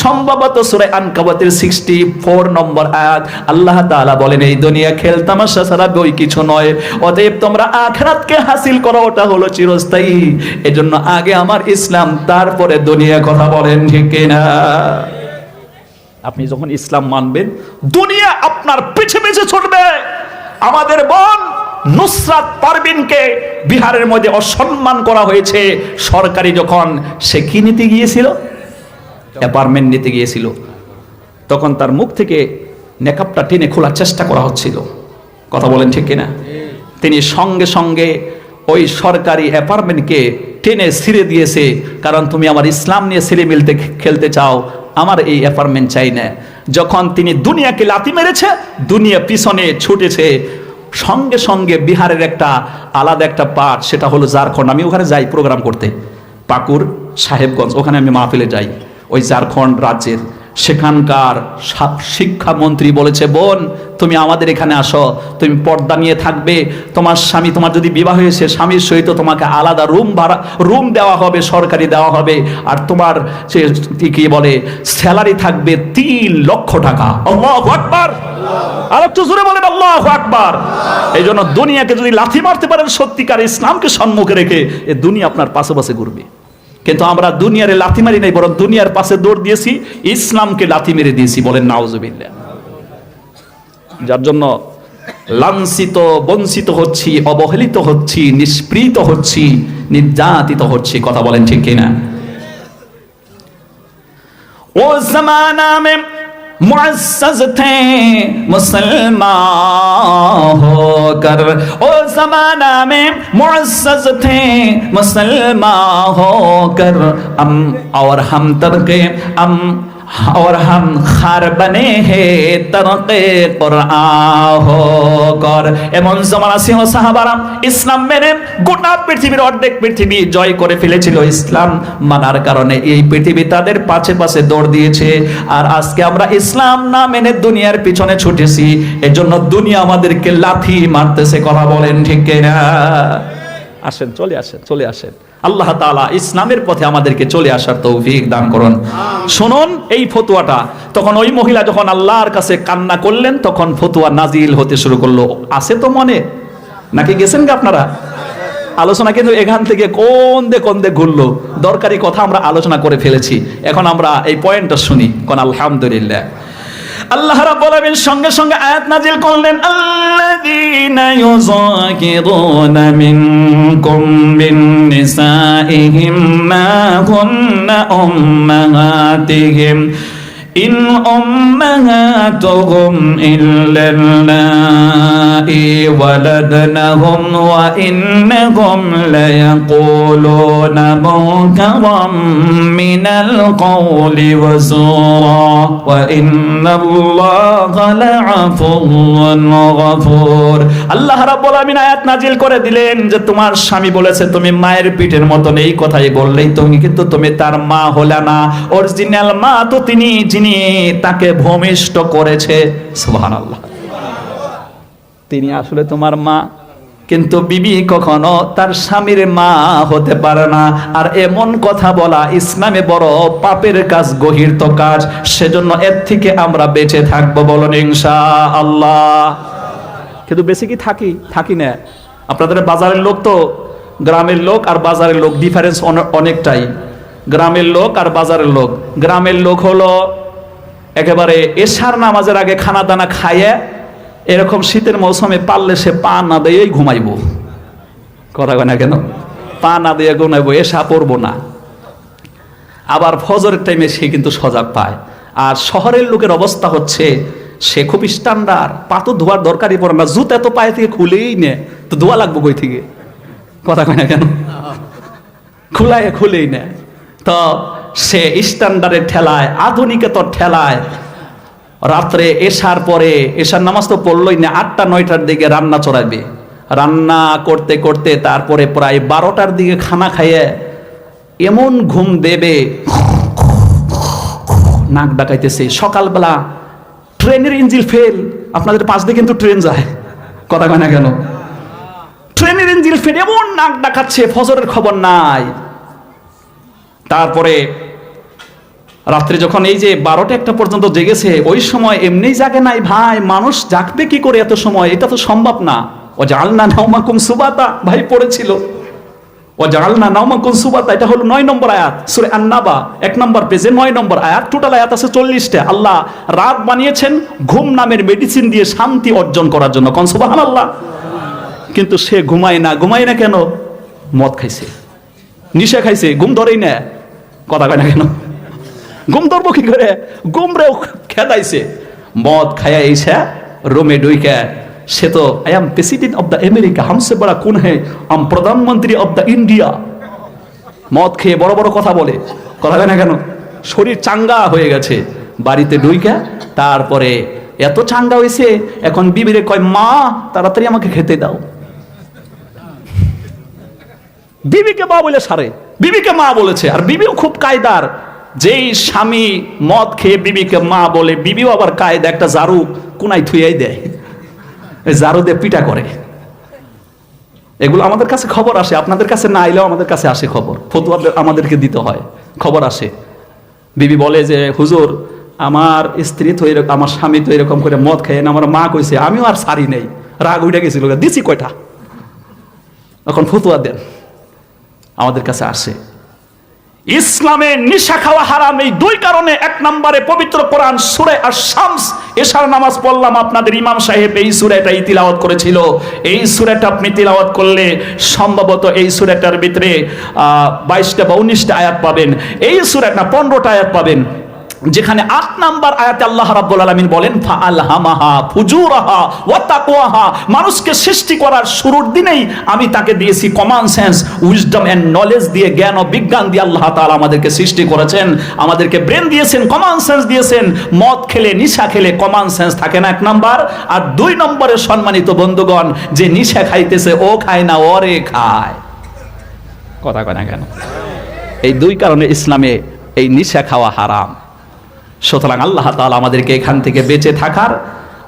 সম্ভবত সূরা আনকাবুতের 64 নম্বর আয়াত। আল্লাহ তাআলা বলেন, এই দুনিয়া খেলতামাশা ছাড়া বই কিছু নয়, অতএব তোমরা আখিরাতকে হাসিল করো, ওটা হলো চিরস্থায়ী। এজন্য আগে আমার ইসলাম তারপরে দুনিয়া। কথা বলেন ঠিক কিনা? আপনি যখন ইসলাম মানবেন, দুনিয়া আপনার পিছে পিছে ছুটবে। আমাদের বোন নুসরাত পারভিনকে বিহারের মধ্যে অসম্মান করা হয়েছে সরকারি, যখন সে কি নিতে গিয়েছিল, অ্যাপার্টমেন্ট নিতে গিয়েছিল, তখন তার মুখ থেকে নেকাবটা টেনে খোলার চেষ্টা করা হচ্ছিল। কথা বলেন ঠিক কিনা? তিনি সঙ্গে সঙ্গে ওই সরকারি অ্যাপার্টমেন্টকে টেনে ছিঁড়ে দিয়েছে, কারণ তুমি আমার ইসলাম নিয়ে ছেলে মিলতে খেলতে চাও, আমার এই অ্যাপার্টমেন্ট চাই না। যখন তিনি দুনিয়াকে লাথি মেরেছে, দুনিয়া পিছনে ছুটেছে। সঙ্গে সঙ্গে বিহারের একটা আলাদা একটা পার্ট, সেটা হলো ঝাড়খণ্ড। আমি ওখানে যাই প্রোগ্রাম করতে, পাকুর সাহেবগঞ্জ, ওখানে আমি মাহফিলে যাই। ওই ঝাড়খণ্ড রাজ্যের সেখানকার শিক্ষামন্ত্রী বলেছে, বোন তুমি আমাদের এখানে আসো, তুমি পর্দা নিয়ে থাকবে, তোমার স্বামী, তোমার যদি বিবাহ হয়েছে স্বামীর সহিত তোমাকে আলাদা রুম দেওয়া হবে, সরকারি দেওয়া হবে, আর তোমার সে কি বলে স্যালারি থাকবে 3 লক্ষ টাকা। আল্লাহু আকবার। আর একটু জোরে বলেন আল্লাহু আকবার। এই জন্য দুনিয়াকে যদি লাথি মারতে পারেন সত্যিকার ইসলামকে সম্মুখে রেখে, এ দুনিয়া আপনার পাশে পাশে ঘুরবে। কিন্তু আমরা দুনিয়ারে লাথি মারি নাই, বরং দুনিয়ার পাশে দৌড় দিয়েছি, ইসলামকে লাথি মেরে দিয়েছি। বলেন নাউজুবিল্লাহ। যার জন্য লাঞ্ছিত, বঞ্চিত হচ্ছি, অবহেলিত হচ্ছি, নিষ্পৃত হচ্ছি, নির্যাতিত হচ্ছি। কথা বলেন ঠিক কিনা? ও জামানা মে मुअज़्ज़ज़ थे मुसलमान होकर, ओ ज़माना में मुअज़्ज़ज़ थे मुसलमान होकर, और हम खार बने हैं तरक़े कुरआन होकर। এমন জামানা ছিল সাহাবারা ইসলাম মেনে গোটা পৃথিবীর অর্ধেক পৃথিবী জয় করে ফেলেছিল। ইসলাম মানার কারণে এই পৃথিবী তাদের পাশে পাশে দৌড় দিয়েছে। আর আজকে আমরা ইসলাম না মেনে দুনিয়ার পিছনে ছুটেছি, এজন্য দুনিয়া আমাদেরকে লাথি মারতেছে। কথা বলেন ঠিক কিনা? আসেন, চলে আসেন। আল্লাহ তাআলা ইসলামের পথে আমাদেরকে চলে আসার তৌফিক দান করুন। শুনুন এই ফতোয়াটা, তখন ওই মহিলা যখন আল্লাহর কাছে কান্না করলেন, তখন ফতোয়া নাজিল হতে শুরু করলো। আছে তো মনে, নাকি গেছেন কি আপনারা? আলোচনা কিন্তু এখান থেকে কোন দে ঘুরলো। দরকারি কথা আমরা আলোচনা করে ফেলেছি, এখন আমরা এই পয়েন্টটা শুনি। কোন আলহামদুলিল্লাহ। আল্লাহ রাব্বুল আলামিন সঙ্গে সঙ্গে আয়াত নাজিল করলেন, আল্লাযীনা ইউযাকিরুনা মিনকুম মিন নিসাইহিম মা কুননা উম্মাহাতিহিম ইন উম্মাহাতুহুম ইল্লাল্লাহি ওয়ালাদনাহুম ওয়া ইন্নাহুম লায়াকুলুনা মুনকারাম মিনাল কওলি ওয়া যুরা ওয়া ইন্নাল্লাহা লাআফুওয়ান গফুর। আল্লাহ রাব্বুল আমিন আয়াত নাজিল করে দিলেন যে তোমার স্বামী বলেছে তুমি মায়ের পিঠের মতন, এই কথাই বললেই তুমি তার মা হলে না। অরিজিনাল মা তো তিনি যিনি তাকে ভূমিষ্ঠ করেছে। সুবহানাল্লাহ, তিনি আসলে তোমার মা, কিন্তু বিবি কখনো তার স্বামীর মা হতে পারে না। আর এমন কথা বলা ইসলামে বড় পাপের কাজ, গহিরত কাজ। সেজন্য এর থেকে আমরা বেঁচে থাকবো, বলুন ইনশাআল্লাহ। কিন্তু বেশি কি থাকি না। আপনাদের বাজারের লোক তো গ্রামের লোক আর বাজারের লোক ডিফারেন্স অনেকটাই। গ্রামের লোক আর বাজারের লোক, গ্রামের লোক হলো একেবারে এশার নামাজের আগে খানা দানা খাইয়ে এরকম শীতের মৌসুমে পারলে সে পা না দিয়েই ঘুমাইবো। কথা কয় না কেন? পা না দিয়ে ঘুমাইবো, এশা পড়বো না। আবার ফজরের টাইমে সে কিন্তু সজাগ পায়। আর শহরের লোকের অবস্থা হচ্ছে সে খুব স্ট্যান্ডার্ড, পা তো ধোয়ার দরকারই পড়ে না, জুতা এত পায়ে থেকে খুলেই নে, তো ধোয়া লাগবো কই থেকে? কথা কয় না কেন? খুলেই নে। তো সে স্ট্যান্ডার্ডের ঠেলায়, আধুনিকতার ঠেলায় রাত্রে এশার পরে, এশার নামাজ তো পড়লই না, 8টা-9টার দিকে রান্না চড়াইবে। রান্না করতে করতে তারপরে প্রায় 12টার দিকে খানা খাইয়ে এমন ঘুম দেবে, নাক ডাকাইতেছে। সকালবেলা ট্রেনের ইঞ্জিন ফেল, আপনাদের পাশ দিয়ে কিন্তু ট্রেন যায়, কথা কয় না কেন? ট্রেনের ইঞ্জিন ফেল, এমন নাক ডাকাচ্ছে, ফজরের খবর নাই। তারপরে রাত্রে যখন এই যে 12টা-1টা পর্যন্ত জেগেছে, ওই সময় এমনি জাগে নাই ভাই, মানুষ জাগবে কি করে এত সময়? এটা তো সম্ভব না। ও জাআলনা নাওমাকুম সুবাতা, ভাই পড়েছিল ও জাআলনা নাওমাকুম সুবাতা, এটা হলো 9 নম্বর আয়াত সূরা আন-নাবা 1 নম্বর পেজে 9 নম্বর আয়াত। টোটাল আয়াত আছে 40টা। আল্লাহ রাত বানিয়েছেন ঘুম নামের মেডিসিন দিয়ে শান্তি অর্জন করার জন্য, কোন সুবহানাল্লাহ। কিন্তু সে ঘুমায় না কেন? মদ খাইছে, নিশা খাইছে, ঘুম ধরেই না। কথা কয় না কেন? ঘুম ধরবো কি করে? ঘুমরেও খেদাইছে। মদ খায়া এসে রোমে ঢুইকা, সে তো I am president of the America, হামসে বড়া কোন হে, আম প্রধানমন্ত্রী অফ দ্য ইন্ডিয়া। মদ খেয়ে বড় বড় কথা বলে, কথা কয় না কেন? শরীর চাঙ্গা হয়ে গেছে। বাড়িতে ঢুইকা তারপরে এত চাঙ্গা হয়েছে, এখন বিবিরে কয় মা তাড়াতাড়ি আমাকে খেতে দাও। বিবিকে মা বলে সারে, বিবিকে মা বলেছে। আর বিবিও খুব কায়দার, যেই স্বামী মদ খেয়ে বিবিকে মা বলে, বিবিও আবার কায়দা, একটা ঝাড়ু কোনায় থুইয়াই দেয়, ঝাড়ু দিয়ে পিটা করে। এগুলো আমাদের কাছে খবর আসে, আপনাদের কাছে না আইলেও আমাদের কাছে আসে খবর, ফতুয়া আমাদেরকে দিতে হয়, খবর আসে। বিবি বলে যে হুজুর আমার স্ত্রী তো এরকম, আমার স্বামী তো এরকম করে মদ খায় না, আমার মা কইছে, আমিও আর সারি নেই, রাগ উঠে গেছিল, দিছি কয়টা, এখন ফতুয়া দেন। আমাদের কাছে আসে। ইসলামে নিশা খাওয়া হারাম এই 2 কারণে। 1 নম্বরে পবিত্র কোরআন সূরা আশ-শামস, এশার নামাজ পড়লাম, আপনাদের ইমাম সাহেব এই সূরাটাই তিলাওয়াত করেছিল। এই সূরাটা আপনি তিলাওয়াত করলে সম্ভবত এই সূরাটার ভিতরে 22টা বা 19টা আয়াত পাবেন। এই সূরাটা 15টা আয়াত পাবেন, যেখানে 8 নাম্বার আয়াতে আল্লাহ রাব্বুল আলামিন বলেন ফাআলহামাহা ফুজুরাহা ওয়া তাকওয়াহা। মানুষকে সৃষ্টি করার শুরুর দিনেই আমি তাকে দিয়েছি common sense, wisdom and knowledge দিয়ে, জ্ঞান ও বিজ্ঞান দিয়ে আল্লাহ তাআলা আমাদেরকে সৃষ্টি করেছেন, আমাদেরকে ব্রেন দিয়েছেন, কমন সেন্স দিয়েছেন। মদ খেলে, নিশা খেলে কমন সেন্স থাকে না, 1 নাম্বার। আর 2 নম্বরে সম্মানিত বন্ধুগণ, যে নিশা খাইতেছে ও খায় না, ওরে খায়, কথা কয় না কেন? এই 2 কারণে ইসলামে এই নিশা খাওয়া হারাম। সুতরাং আল্লাহ তাআলা আমাদেরকে এখান থেকে বেঁচে থাকার,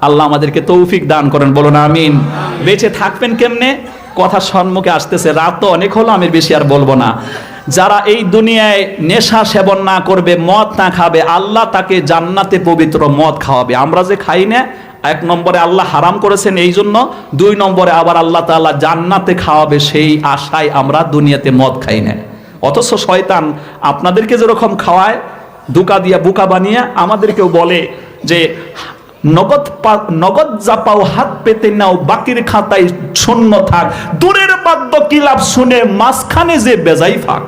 আল্লাহ আমাদেরকে তৌফিক দান করেন, বলুন আমিন। বেঁচে থাকবেন কেমনে? কথা সম্মুখে আসতেছে, রাত তো অনেক হলো, আমি বেশি আর বলবো না। যারা এই দুনিয়ায় নেশা সেবন না করবে, মদ না খাবে, আল্লাহ তাকে জান্নাতে পবিত্র মদ খাওয়াবে। আমরা যে খাই না, 1 নম্বরে আল্লাহ হারাম করেছেন এই জন্য, 2 নম্বরে আবার আল্লাহ তাআলা জান্নাতে খাওয়াবে, সেই আশায় আমরা দুনিয়াতে মদ খাই না। অথচ শয়তান আপনাদেরকে যেরকম খাওয়ায়, ধোঁকা দিয়া বোকা বানিয়ে আমাদেরকেও বলে যে নগদ যা পাও হাত পেতে নাও, বাকির খাতায় শূন্য থাক, দূরের বাদ্য কি লাভ শুনে মাঝখানে যে বেজাই ফাঁক।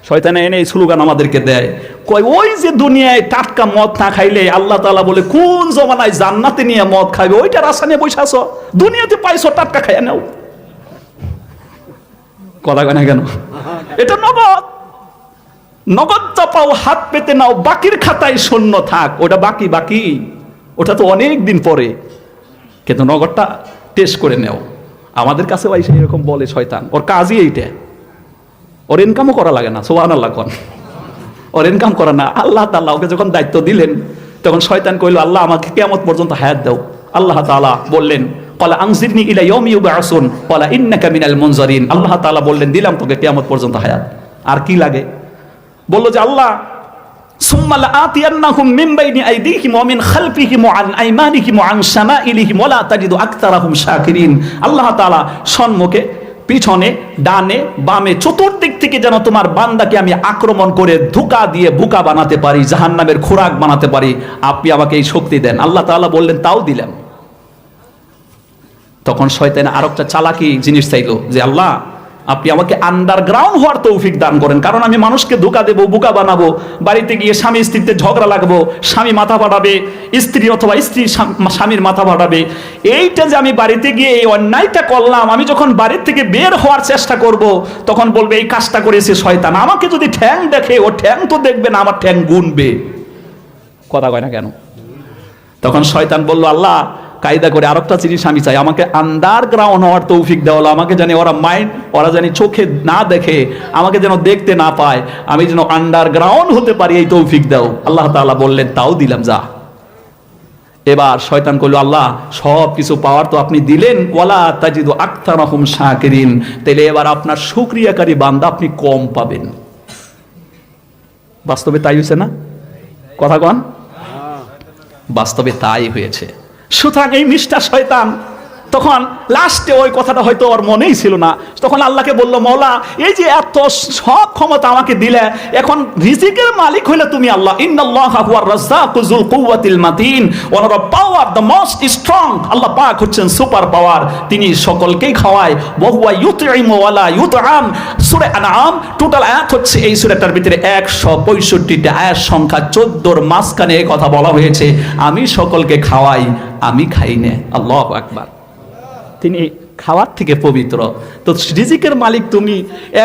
শয়তানে এনে এই স্লোগান আমাদেরকে দেয়। কয় ওই যে দুনিয়ায় টাটকা মদ না খাইলে আল্লাহ তাআলা বলে কোন জমানায় জান্নাতে নিয়ে মদ খাবে, ওইটার আশা নিয়ে বসে আছো, দুনিয়াতে পাইছো টাটকা খাইয়া নাও। কথা কয় না কেন? এটা নগদ, নগদটা পাও, হাত পেতে নাও, বাকির খাতায় শূন্য থাক। ওটা বাকি বাকি, ওটা তো অনেক দিন পরে, কিন্তু নগদটা টেস্ট করে নেও। আমাদের কাছে এসে এরকম বলে শয়তান, ওর কাজই এইটা, ওর ইনকামও করা লাগে না। সুবহানাল্লাহ কোন, ওর ইনকাম করা না। আল্লাহ তাআলা ওকে যখন দায়িত্ব দিলেন, তখন শয়তান কইল আল্লাহ আমাকে কিয়ামত পর্যন্ত হায়াত দাও। আল্লাহ তাআলা বললেন ক্বালা আনজিরনি ইলা ইয়াউমি ইউবআসুন ক্বালা ইন্নাকা মিনাল মুনজারিন। আল্লাহ তাআলা বললেন দিলাম তোকে কিয়ামত পর্যন্ত হায়াত, আর কি লাগে? বলল যে আল্লাহ সুম্মা লাআতিয়ান্নাহুম মিন বাইনি আইদিহিম ওয়া মিন খালফিহিম ওয়া আন আইমানিহিম ওয়া আন শামাইলিহিম ওয়া লা তাজিদু আকতারাহুম শাকিরিন। আল্লাহ তাআলা সম্মুখে, পিছনে, ডানে, বামে, চতুর্দিক থেকে যেন তোমার বান্দাকে আমি আক্রমণ করে ধোঁকা দিয়ে বোকা বানাতে পারি, জাহান্নামের খোরাক বানাতে পারি, আপনি আমাকে এই শক্তি দেন। আল্লাহ তাআলা বললেন তাও দিলাম। তখন শয়তান আরেকটা চালাকি জিনিস চাইলো যে আল্লাহ আপনি আমাকে আন্ডারগ্রাউন্ড হওয়ার তৌফিক দান করেন, কারণ আমি মানুষকে ধোঁকা দেবো, বোকা বানাবো, বাড়িতে গিয়ে স্বামী স্ত্রীতে ঝগড়া লাগবো, স্বামী মাথা ফাটাবে, স্ত্রী অথবা স্ত্রী স্বামীর মাথা ফাটাবে। এইটা যে আমি বাড়িতে গিয়ে এই অন্যায়টা করলাম, আমি যখন বাড়ির থেকে বের হওয়ার চেষ্টা করব, তখন বলবে এই কাজটা করেছে শয়তান। আমাকে যদি ঠ্যাং দেখে, ও ঠ্যাং তো দেখবে না, আমার ঠ্যাং গুনবে। কথা কয় না কেন? তখন শয়তান বলল আল্লাহ কায়দা করে আরেকটা জিনিস আমি চাই, আমাকে আন্ডারগ্রাউন্ড হওয়ার তৌফিক দেওয়া হলো, আমাকে জানি ওরা জানি চোখে না দেখে, আমাকে যেন দেখতে না পায়, আমি যেন আন্ডারগ্রাউন্ড হতে পারি, এই তৌফিক দাও। আল্লাহ তাআলা বললেন তাও দিলাম, যা। এবার শয়তান কইল আল্লাহ সব কিছু পাওয়ার তো আপনি দিলেন, ওয়ালা তাজিদু আকতারাহুম শাকিরিন, তাহলে এবার আপনার শুকরিয়াকারী বান্দা আপনি কম পাবেন। বাস্তবে তাই হয়েছে না? কথা কন, বাস্তবে তাই হয়েছে। সুতরাং এই মিস্টার শয়তান তখন লাস্টে ওই কথাটা হয়তো ওর মনেই ছিল না, তখন আল্লাহকে বলল মওলা এই যে এত সব ক্ষমতা আমাকে দিলে, এখন রিজিকের মালিক হইলে তুমি আল্লাহ। ইন্নাল্লাহা হুয়ার রাজ্জাকু যুল কুওয়াতিল মাতিন, ওনার পাওয়ার দ্য মোস্ট স্ট্রং। আল্লাহ পাক হচ্ছেন সুপার পাওয়ার, তিনি সকলকেই খাওয়ায়। ওয়া হুয়া ইউতঈমু ওয়া লা ইউতআম। সূরা আনআম টোটাল আয়াত হচ্ছে এই সূরাটার ভিতরে 165টা আয়াত সংখ্যা, 14 মাঝখানে এই কথা বলা হয়েছে, আমি সকলকে খাওয়াই, আমি খাই না। আল্লাহু আকবার। তিনি খাওয়ার থেকে পবিত্র। তো রিজিকের মালিক তুমি,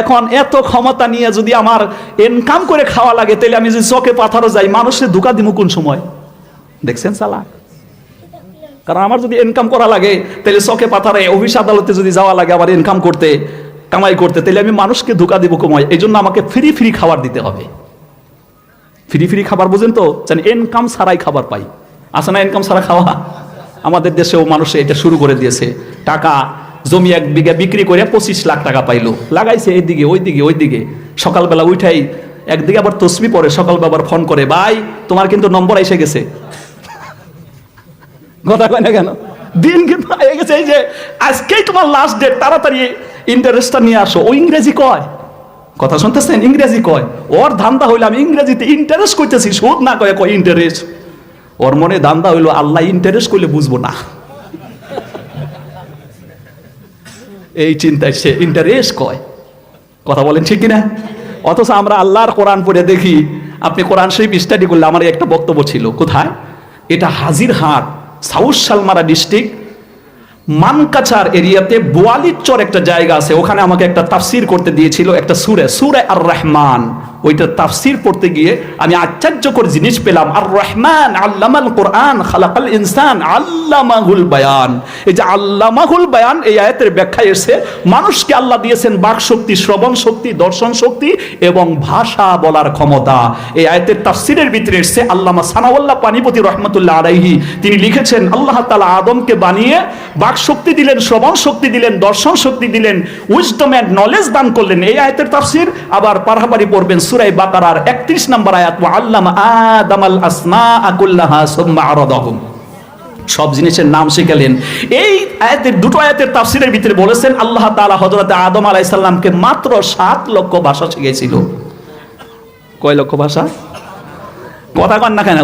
এখন এত ক্ষমতা নিয়ে যদি আমার ইনকাম করে খাওয়া লাগে, তাহলে আমি যদি চকে পাথরও যাই, মানুষের ধোঁকা দিব কোন সময়? দেখছেন চালাক। কারণ আমার যদি ইনকাম করা লাগে, তাহলে চকে পাথরে অফিস আদালতে যদি যাওয়া লাগে আমার ইনকাম করতে, কামাই করতে, তাহলে আমি মানুষকে ধোঁকা দিব কমাই। এই জন্য আমাকে ফ্রি ফ্রি খাবার দিতে হবে। ফ্রি ফ্রি খাবার বুঝেন তো, যেন ইনকাম ছাড়াই খাবার পাই। আছে না ইনকাম ছাড়া খাওয়া? আমাদের দেশেও মানুষ এটা শুরু করে দিয়েছে। টাকা জমি 1 বিঘা বিক্রি করে 25 লাখ টাকা পাইলো, লাগাইছে এইদিকে ওইদিকে ওইদিকে। সকালবেলা উঠাই একদিকে আবার তসবি পড়ে, সকালবেলা আবার ফোন করে ভাই তোমার কিন্তু নম্বর এসে গেছে। কথা কয় না কেন? দিন কিন্তু হয়ে গেছে, এই যে আজকেই তোমার লাস্ট ডেট, তাড়াতাড়ি ইন্টারেস্টটা নিয়ে আসো। ও ইংরেজি কয়, কথা শুনতেছেন? ইংরেজি কয়। ওর ধান্দা হইলো আমি ইংরেজিতে ইন্টারেস্ট করতেছি, সুদ না কয় ইন্টারেস্ট। ওর মনে ধান্দা হইলো আল্লাহ ইন্টারেস্ট করলে বুঝবো না, এই চিন্তায় সে ইন্টারেস্ট কয়। কথা বলেন ঠিক কিনা? অথচ আমরা আল্লাহর কোরআন পড়ে দেখি, আপনি কোরআন শরীফ স্টাডি করলে, আমার একটা বক্তব্য ছিল, কোথায় এটা, হাজিরহাট, সাউথ সালমারা ডিস্ট্রিক্ট, মানকাছার এরিয়াতে বোয়ালিচর একটা জায়গা আছে, ওখানে আমাকে একটা তাফসির করতে দিয়েছিল একটা সূরা আর রহমান। ওইটা তাফসির পড়তে গিয়ে আমি আশ্চর্যকর জিনিস পেলাম। আর রহমান আল্লামাল কোরআন খালাকাল ইনসান আল্লামাহুল বায়ান। এই যে আল্লামাহুল বায়ান, এই আয়াতের ব্যাখ্যা এসে মানুষকে আল্লাহ দিয়েছেন বাক শক্তি, শ্রবণ শক্তি, দর্শন শক্তি এবং ভাষা বলার ক্ষমতা। এই আয়াতের তাফসিরের ভিতরে এসে আল্লামা সানাউল্লাহ পানিপতি রহমতুল্লাহ আলাইহি তিনি লিখেছেন, আল্লাহ তাআলা আদমকে বানিয়ে বাক শক্তি দিলেন, শ্রবণ শক্তি দিলেন, দর্শন শক্তি দিলেন, উইজডম এন্ড নলেজ দান করলেন। এই আয়াতের তাফসির আবার পারাবারি পড়বেন সূরা বাকারার 31 নম্বর আয়াত, ওয়া আল্লামা আদামাল আসমাআ কুল্লাহা সুম্মা আরাদাহুম। সব জিনিসের নাম শিখালেন। এই আয়াতের দুটো আয়াতের তাফসিরের ভিতরে বলেছেন আল্লাহ তাআলা হযরত আদম আলাইহিস সালামকে মাত্র 7 লক্ষ ভাষা শিখিয়েছিল। কয় লক্ষ ভাষা? কথা কন না কেন?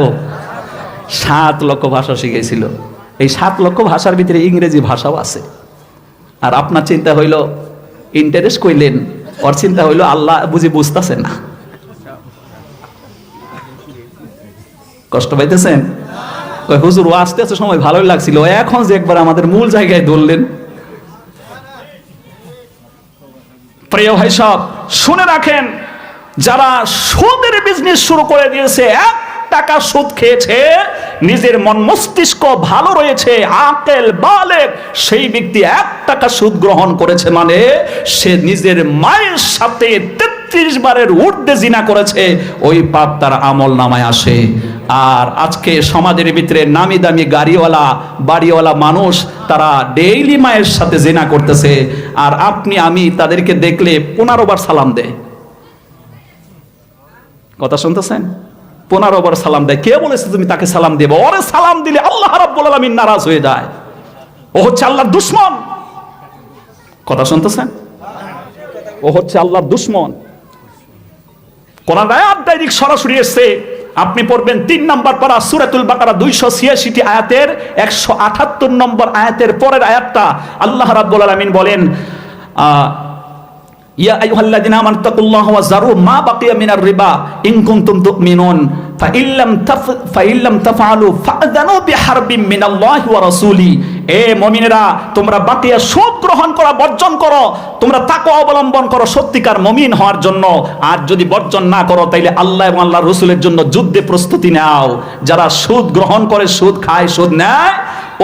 7 লক্ষ ভাষা শিখিয়েছিল। এই 7 লক্ষ ভাষার ভিতরে ইংরেজি ভাষাও আছে। আর আপনার চিন্তা হইল ইন্টারেস্ট কইলেন, ওর চিন্তা হইল আল্লাহ বুঝি বুঝতেছে না। কষ্ট পাইতেছেন? হুজুর ও আস্তে আস্তে সময় ভালোই লাগছিল, এখন যে একবার আমাদের মূল জায়গায় ধরলেন। প্রিয় ভাই সব শুনে রাখেন, যারা সুদের বিজনেস শুরু করে দিয়েছে, 1 টাকা সুদ খেয়েছে, নিজের মন মস্তিষ্ক ভালো রয়েছে, আকেল বালেগ, সেই ব্যক্তি 1 টাকা সুদ গ্রহণ করেছে মানে সে নিজের মায়ের সাথে 33 বারের ঊর্ধ্বে জিনা করেছে, ওই পাপ তার আমল নামায় আসে। আর আজকে সমাজের ভিতরে নামি দামি গাড়িওয়ালা বাড়িওয়ালা মানুষ তারা ডেইলি মায়ের সাথে জিনা করতেছে, আর আপনি আমি তাদেরকে দেখলে 15 বার সালাম দেয়। কথা শুনতেছেন? 15 বার সালাম দেয়। কে বলেছে তুমি তাকে সালাম দেবে? ওরে সালাম দিলে আল্লাহ রাব্বুল আলামিন নারাজ হয়ে যায়, ও হচ্ছে আল্লাহর দুশমন। কথা শুনতেছেন? ও হচ্ছে আল্লাহর দুশমন। কোরআন আয়াত ডাইরেক্ট সরাসরি এসেছে, আপনি পড়বেন 3 নম্বর পারা সূরাতুল বাকারা 286টি আয়াতের 178 নম্বর আয়াতের পরের আয়াতটা আল্লাহ রাব্বুল আলামিন বলেন, ইয়া আইয়ুহাল্লাযিনা আমানু তাকুল্লাহা ওয়া যারু মা বাকিয়া মিনার রিবা ইন কুনতুম তুমিনুন ফাইল্লাম তাফআলু ফাআযানু বিহারবিম মিনাল্লাহি ওয়া রাসূলি। এ মুমিনেরা, তোমরা বাকিয়া সুদ গ্রহণ করা বর্জন করো, তোমরা তাকওয়া অবলম্বন করো সত্যিকার মুমিন হওয়ার জন্য। আর যদি বর্জন না করো তাইলে আল্লাহ এবং আল্লাহর রাসূলের জন্য যুদ্ধে প্রস্তুতি নাও। যারা সুদ গ্রহণ করে, সুদ খায়, সুদ নেয়,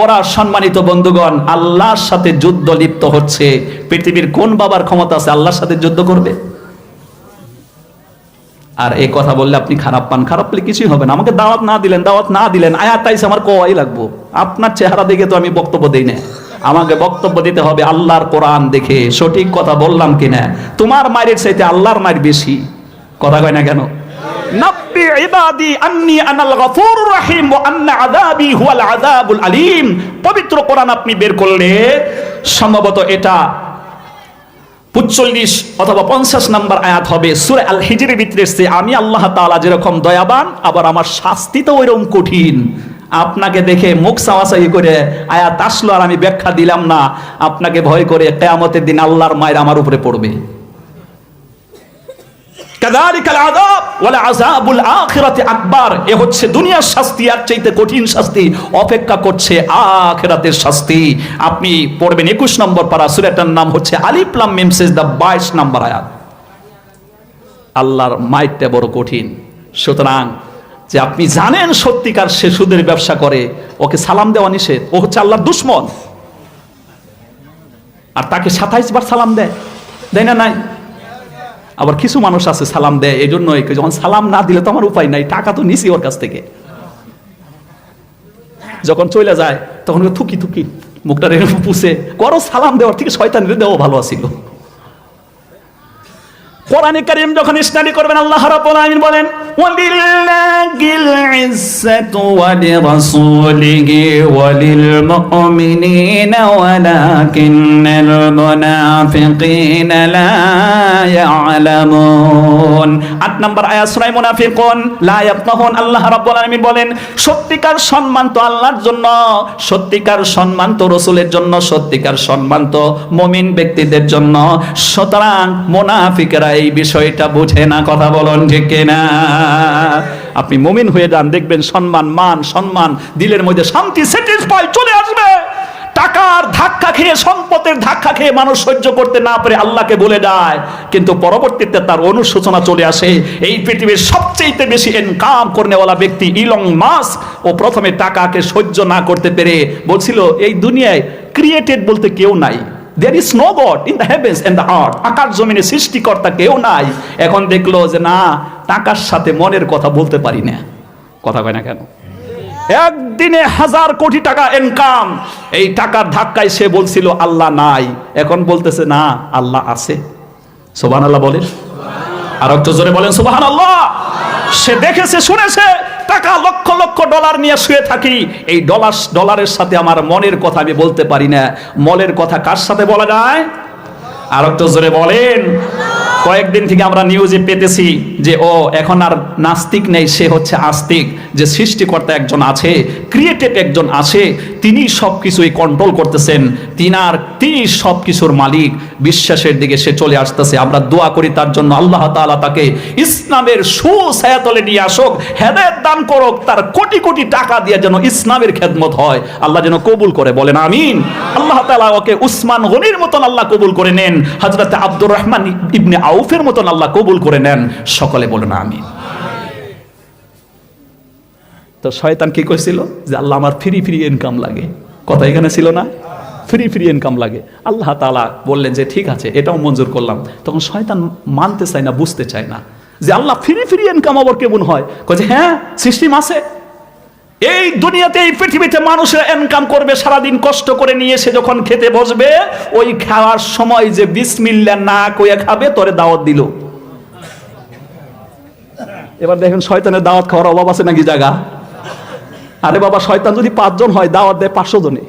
ওরা সম্মানিত বন্ধুগণ আল্লাহর সাথে যুদ্ধ লিপ্ত হচ্ছে। পৃথিবীর কোন বাবার ক্ষমতা আছে আল্লাহর সাথে যুদ্ধ করবে? আর এই কথা বললে আপনি খারাপ পান, খারাপ পেলে কিছুই হবে না। আমাকে দাওয়াত না দিলেন আয়াত আইছে, আমার কোয়াই লাগবো। আপনার চেহারা দেখে তো আমি বক্তব্য দেই না, আমাকে বক্তব্য দিতে হবে আল্লাহর কোরআন দেখে, সঠিক কথা বললাম কিনা। তোমার মায়ের চাইতে আল্লাহর মায়ের বেশি। কথা কয় না কেন? নাব্বি ইবাদি আন্নী আনাল গফুরুর রহিম ওয়া আন্না আযাবি হুয়াল আযাবুল আলীম। পবিত্র কোরআন আপনি বের করলে সম্ভবত এটা 45 অথবা 50 নম্বর আয়াত হবে। সূরা আল হিজরের ভিতরে এসেছে, আমি আল্লাহ তাআলা যেরকম দয়াবান, আবার আমার শাস্তি তো ওইরকম কঠিন। আপনাকে দেখে মুখ চাওয়াচাই করে আয়াত আসলো আর আমি ব্যাখ্যা দিলাম না, আপনাকে ভয় করে কিয়ামতের দিন আল্লাহর মায়ের আমার উপরে পড়বে। কাযালিকাল আযাব ওয়াল আযাবুল আখিরাতি আকবার। এ হচ্ছে দুনিয়ার শাস্তি, আর চাইতে কঠিন শাস্তি অপেক্ষা করছে আখিরাতের শাস্তি। আপনি পড়বেন 21 নম্বর পারা, সূরাটার নাম হচ্ছে আলিফ লাম মিম সিজদা, 22 নম্বর আয়াত। আল্লাহর মাইরটা বড় কঠিন। সুতরাং যে আপনি জানেন সত্যিকার সে সুদের ব্যবসা করে, ওকে সালাম দেওয়া নিষেধ, ও হচ্ছে আল্লাহর দুশমন। আর তাকে 27 বার সালাম দেয় না? নাই। আবার কিছু মানুষ আছে সালাম দেয়, এই জন্যই যখন সালাম না দিলে তো আমার উপায় নাই, টাকা তো নিছি ওর কাছ থেকে। যখন চলে যায় তখন থুকি থুকি মুখটা পুষে করো, সালাম দেওয়ার থেকে শয়তানের দেওয়া ভালো আছিল। কোরআনে কারীম যখন স্টাডি করবেন আল্লাহ রাব্বুল আলামিন বলেন, ওয়ালিল্লাহিল ইজ্জাতু ওয়া লিরাসূলিহি ওয়া লিল মুমিনিনা ওয়ালাকিন্নাল মুনাফিকিনা লা ইয়ালামুন। 8 নম্বর আয়াত সূরা মুনাফিকুন, লা ইয়াফকাহুন। আল্লাহ রাব্বুল আলামিন বলেন, সত্যিকার সম্মান তো আল্লাহর জন্য, সত্যিকার সম্মান তো রাসূলের জন্য, সত্যিকার সম্মান তো মুমিন ব্যক্তিদের জন্য। সুতরাং মুনাফিকরা এই বিষয়টা বুঝে না। কথা বলুন ঠিক কিনা? আপনি মুমিন হয়ে যান, দেখবেন সম্মান, মান সম্মান, দিলের মধ্যে শান্তি, স্যাটিসফাই চলে আসবে। টাকার ধাক্কা খেয়ে, সম্পদের ধাক্কা খেয়ে মানুষ সহ্য করতে না পারে আল্লাহকে বলে যায়, কিন্তু পরবর্তীতে তার অনুশোচনা চলে আসে। এই পৃথিবীর সবচেয়ে বেশি ইনকাম করনেওয়ালা ব্যক্তি ইলন মাস্ক, ও প্রথমে টাকাকে সহ্য না করতে পেরে বলছিল এই দুনিয়ায় ক্রিয়েটেড বলতে কেউ নাই, there is no God in the heavens and the earth, আকাশ জমিনে সৃষ্টিকর্তা কেউ নাই। এখন দেখলো যে না, টাকার সাথে মনের কথা বলতে পারি না। কথা কয় না কেন? একদিনে 1000 কোটি টাকা ইনকাম, এই টাকার ধাক্কায় সে বলছিল আল্লাহ নাই, এখন বলতেছে না আল্লাহ আছে। সুবহানাল্লাহ বলেন, আর একটু জোরে বলেন সুবহানাল্লাহ। সে দেখেছে, শুনেছে, টাকা লক্ষ লক্ষ ডলার নিয়ে শুয়ে থাকি, এই ডলারের সাথে আমার মনের কথা আমি বলতে পারি না। মনের কথা কার সাথে বলা যায়? আর একটু জোরে বলেন। কয়েকদিন থেকে আমরা নিউজে পেতেছি যে ও এখন আর নাস্তিক নেই, সে হচ্ছে আস্তিক, যে সৃষ্টিকর্তা একজন আছে, ক্রিয়েটেড একজন আছে, তিনি সবকিছুই কন্ট্রোল করতেছেন, তিনি সবকিছুর মালিক। বিশ্বাসের দিকে সে চলে আসতেছে। আমরা দোয়া করি তার জন্য, আল্লাহ তাআলা তাকে ইসলামের সুছায়াতলে নিয়ে আসুক, হেদায়েত দান করুক, তার কোটি কোটি টাকা দিয়ে যেন ইসলামের খেদমত হয়, আল্লাহ যেন কবুল করে, বলেন আমিন। আল্লাহ তাআলা ওকে উসমান গনির মতন আল্লাহ কবুল করে নেন, হযরত আব্দুর রহমান ইবনে আউফের মতন আল্লাহ কবুল করে নেন, সকলে বলেন আমিন। তো শয়তান কি কইছিল যে আল্লাহ আমার ফ্রি ফ্রি ইনকাম লাগে, কথা এখানে ছিল না, ফ্রি ফ্রি ইনকাম লাগে। আল্লাহ তাআলা বললেন যে ঠিক আছে, এটাও মঞ্জুর করলাম। তখন শয়তান মানতে চায় না, বুঝতে চায় না যে আল্লাহ ফ্রি ফ্রি ইনকাম আবার কেমন হয়। কয় হ্যাঁ, সিস্টেম আছে। এই দুনিয়াতে, এই পৃথিবীতে মানুষের ইনকাম করবে, সারাদিন কষ্ট করে নিয়ে সে যখন খেতে বসবে, ওই খাওয়ার সময় যে বিসমিল্লাহ না কইয়া খাবে, তোরে দাওয়াত দিল। এবার দেখেন শয়তানের দাওয়াত খাওয়ার অভাব আছে নাকি জায়গা? আরে বাবা, শয়তান যদি 5 জন হয় দাওয়াত দেয় 500 জনে,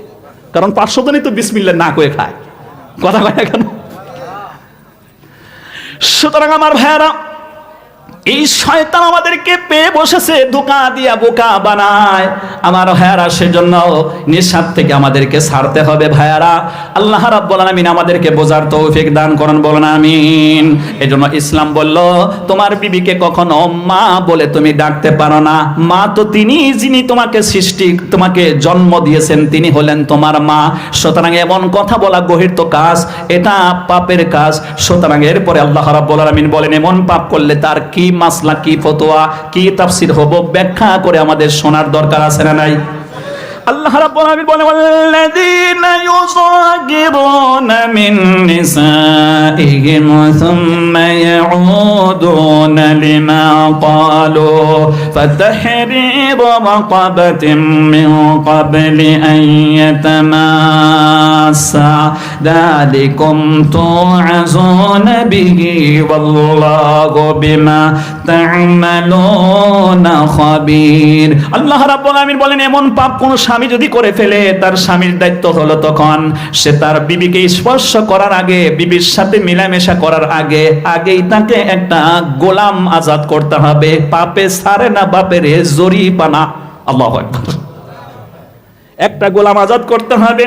কারণ 500 জনই তো বিসমিল্লাহ না কয়ে খায়, কথা কয় না কেন? সুতরাং আমার ভাইয়েরা, এই শয়তান আমাদেরকে পেয়ে বসেছে, ধোঁকা দিয়া বোকা বানায়। আমার ভাইয়ারা, সেজন্য নিঃস্বার্থ থেকে আমাদেরকে ছাড়তে হবে ভাইয়ারা। আল্লাহ রাব্বুল আলামিন আমাদেরকে বোঝার তৌফিক দান করুন, বলেন আমিন। এজন্য ইসলাম বলল, তোমার বিবিকে কখনো মা বলে তুমি ডাকতে পারো না। মা তো তিনি যিনি তোমাকে জন্ম দিয়েছেন, তিনি হলেন তোমার মা। সুতরাং এমন কথা বলা গহিরত কাজ, এটা পাপের কাজ। সুতরাং এরপরে আল্লাহ রাব্বুল আলামিন বলেন, এমন পাপ করলে তার কি মাসলা, কি ফতোয়া, কি তাফসীর হবো, ব্যাখ্যা করে আমাদের শোনার দরকার আছে না নাই? আল্লাহ রাব্বুল আলামিন বলেন, ওয়াল্লাযীনা ইউযাগিরুনা মিন নিসাইহিম সুম্মা ইয়াউদুনা লিমা ক্বালু ফাতাহরীরু রাকাবাতিন মিন ক্বাবলি আন ইয়াতামাসসা যালিকুম তু'আযুনা বিহি ওয়াল্লাহু বিমা তা'মালুনা খাবীর। আল্লাহ রাব্বুল আলামিন বলেন, এমন পাপ কোন স্বামী যদি করে ফেলে, তার স্বামীর দায়িত্ব হলো তখন সে তার বিবিকে স্পর্শ করার আগে, বিবির সাথে মিলামেশা করার আগেই তাকে একটা গোলাম আজাদ করতে হবে। পাপে ছাড়ে না বাপের জরিমানা। আল্লাহু আকবার। একটা গোলাম আজাদ করতে হবে।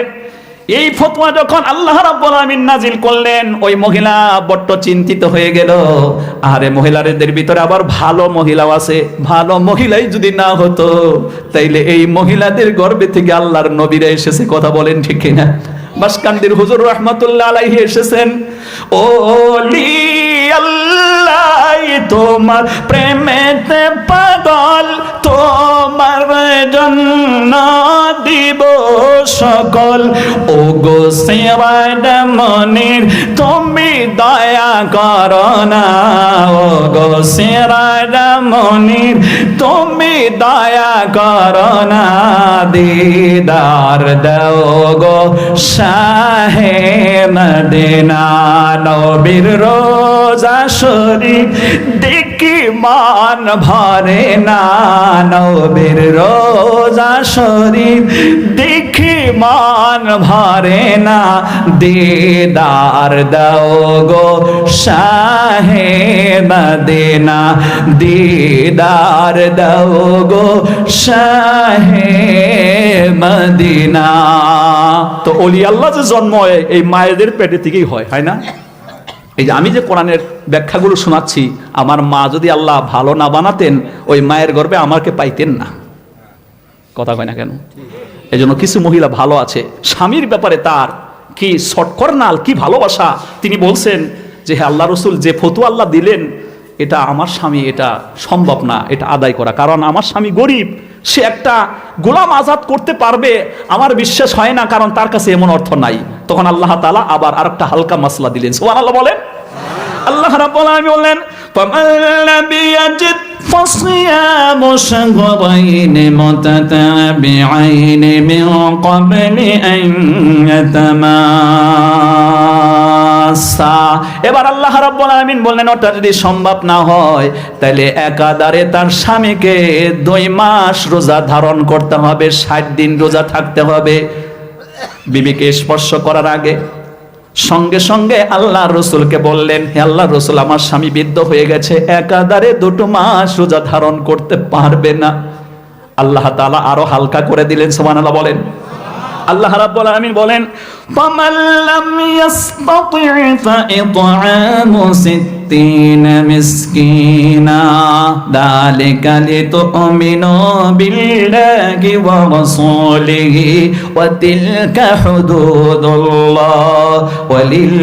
এই ফতোয়া যখন আল্লাহ রাব্বুল আলামিন নাজিল করলেন, ওই মহিলা বড্ড চিন্তিত হয়ে গেল। আরে মহিলাদের ভিতরে আবার ভালো মহিলাও আছে। ভালো মহিলাই যদি না হতো, তাইলে এই মহিলাদের গর্ভে থেকে আল্লাহর নবীরা এসেছে, কথা বলেন ঠিক কিনা? বাসকান্দির হুজুর রাহমাতুল্লাহ আলাইহি এসেছেন, ও লি আল্লাহ তোমার প্রেমেতে পাগল, তোমার জন্য দিব সকল। ও গো সিরাজ মনির তুমি দয়া করো না, ও গো সিরাজ মনির তুমি দয়া করো না, দিদার দাও গো শাহে মদিনা। নবীর রোজা শরীফ দেখি মান ভরে না, নবীর রোজা শরীফ দেখি মান ভরে না, দিদার দাও গো শাহে মদিনা, দিদার দাও গো শাহে মদিনা। তো ওলি আল্লাহ যে জন্ম হয় এই মায়েদের পেটে থেকেই হয় না? এই যে আমি যে কোরআনের ব্যাখ্যাগুলো শোনাচ্ছি, আমার মা যদি আল্লাহ ভালো না বানাতেন, ওই মায়ের গর্ভে আমাকে পাইতেন না, কথা কয় না কেন? এই জন্য কিছু মহিলা ভালো আছে, স্বামীর ব্যাপারে তার কি সটকর্নাল, কি ভালোবাসা। তিনি বলছেন যে হে আল্লাহ রসুল, যে ফতোয়া আল্লাহ দিলেন, এটা আমার স্বামী, এটা সম্ভব না এটা আদায় করা, কারণ আমার স্বামী গরিব, সে একটা গোলাম আজাদ করতে পারবে আমার বিশ্বাস হয় না, কারণ তার কাছে এমন অর্থ নাই। তখন আল্লাহ তাআলা আবার আরেকটা হালকা মাসলা দিলেন। সুবহানাল্লাহ বলেন। আল্লাহ রাব্বুল আলামিন বললেন, ফামান লাম ইয়াজিদ ফাসিয়ামু শাহরাইনি মুতাতাবিআইনি মিন ক্বাবলি আন ইয়াতামাসসা। এবার আল্লাহ রাব্বুল আলামিন বললেন, ওটা যদি সম্ভব না হয়, তাহলে একাধারে তার স্বামীকে 2 মাস রোজা ধারণ করতে হবে, 60 দিন রোজা থাকতে হবে। বিবিকে স্পর্শ করার আগে সঙ্গে সঙ্গে আল্লাহ রসুলকে বললেন, হে আল্লাহ রসুল, আমার স্বামী বৃদ্ধ হয়ে গেছে, একাধারে 2 মাস রোজা ধারণ করতে পারবে না। আল্লাহ তাআলা আরো হালকা করে দিলেন। সুবহানাল্লাহ বলেন। আল্লাহ রাব্বুল আলামিন বলেন ফামান লাম ইসতাতি' ফাইতআমু সিত্তিনা মিসকিনা যালিকা লিতু'মিনু বিল্লাহি ওয়া রাসূলিহি ওয়া তিলকা হুদুদুল্লাহ ওয়া লিল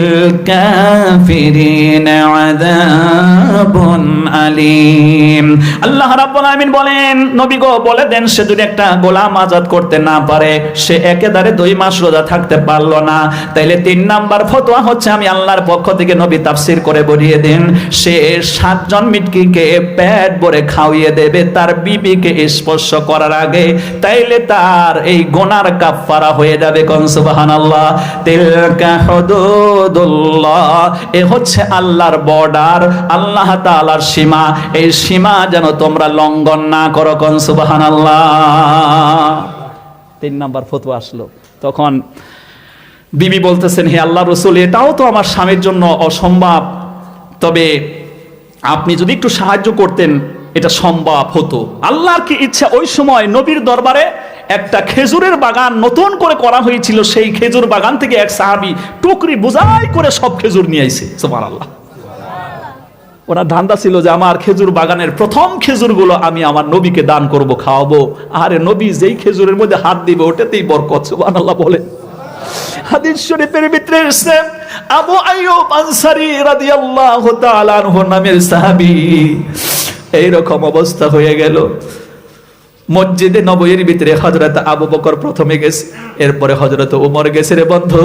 কাফিরিনা আযাবুন আলীম। আল্লাহ রাব্বুল আলামিন বলেন নবী গো বলে দেন সে যদি একটা গোলাম আজাদ করতে না পারে, সে একেবারে 2 মাস রোজা থাকতে পারলো না, তাইলে 3 নাম্বার ফতোয়া হচ্ছে আমি আল্লাহর পক্ষ থেকে নবী তাফসীর করে বলিয়ে দেন, সে 7 জন মিটকিকে পেট ভরে খাওয়িয়ে দেবে তার বিবিকে স্পর্শ করার আগে, তাইলে তার এই গুনার কাফারা হয়ে যাবে। কোন সুবহানাল্লাহ। তিলকা হুদুদুল্লাহ, এ হচ্ছে আল্লাহর বর্ডার, আল্লাহ তাআলার সীমা, এই সীমা যেন তোমরা লঙ্ঘন না করো। কোন সুবহানাল্লাহ। 3 নাম্বার ফতোয়া আসলো। তখন বিবি বলতেছেন হে আল্লাহ রাসূল, এটাও তো আমার স্বামীর জন্য অসম্ভব, তবে আপনি যদি একটু সাহায্য করতেন এটা সম্ভব হতো। আল্লাহর কি ইচ্ছা, ওই সময় নবীর দরবারে একটা খেজুরের বাগান নতুন করে করা হয়েছিল, সেই খেজুর বাগান থেকে এক সাহাবী টুকরি বোঝাই করে সব খেজুর নিয়ে আইছে। সুবহানাল্লাহ। ওনার ধান্দা ছিল যে আমার খেজুর বাগানের প্রথম খেজুরগুলো আমি আমার নবীকে দান করব, খাওয়াবো। আরে নবী যেই খেজুরের মধ্যে হাত দিবে ওটাতেই বরকত। সুবহানাল্লাহ বলেন। হাদিস শরীফের ভিতরে এসেছে আবু আইয়ুব আনসারী রাদিয়াল্লাহু তাআলা আনহু নামের সাহাবী, এইরকম অবস্থা হয়ে গেল। মসজিদে নববীর ভিতরে হযরত আবু বকর প্রথমে গেছে, এরপরে হযরত ওমর গেছে। রে বন্ধু,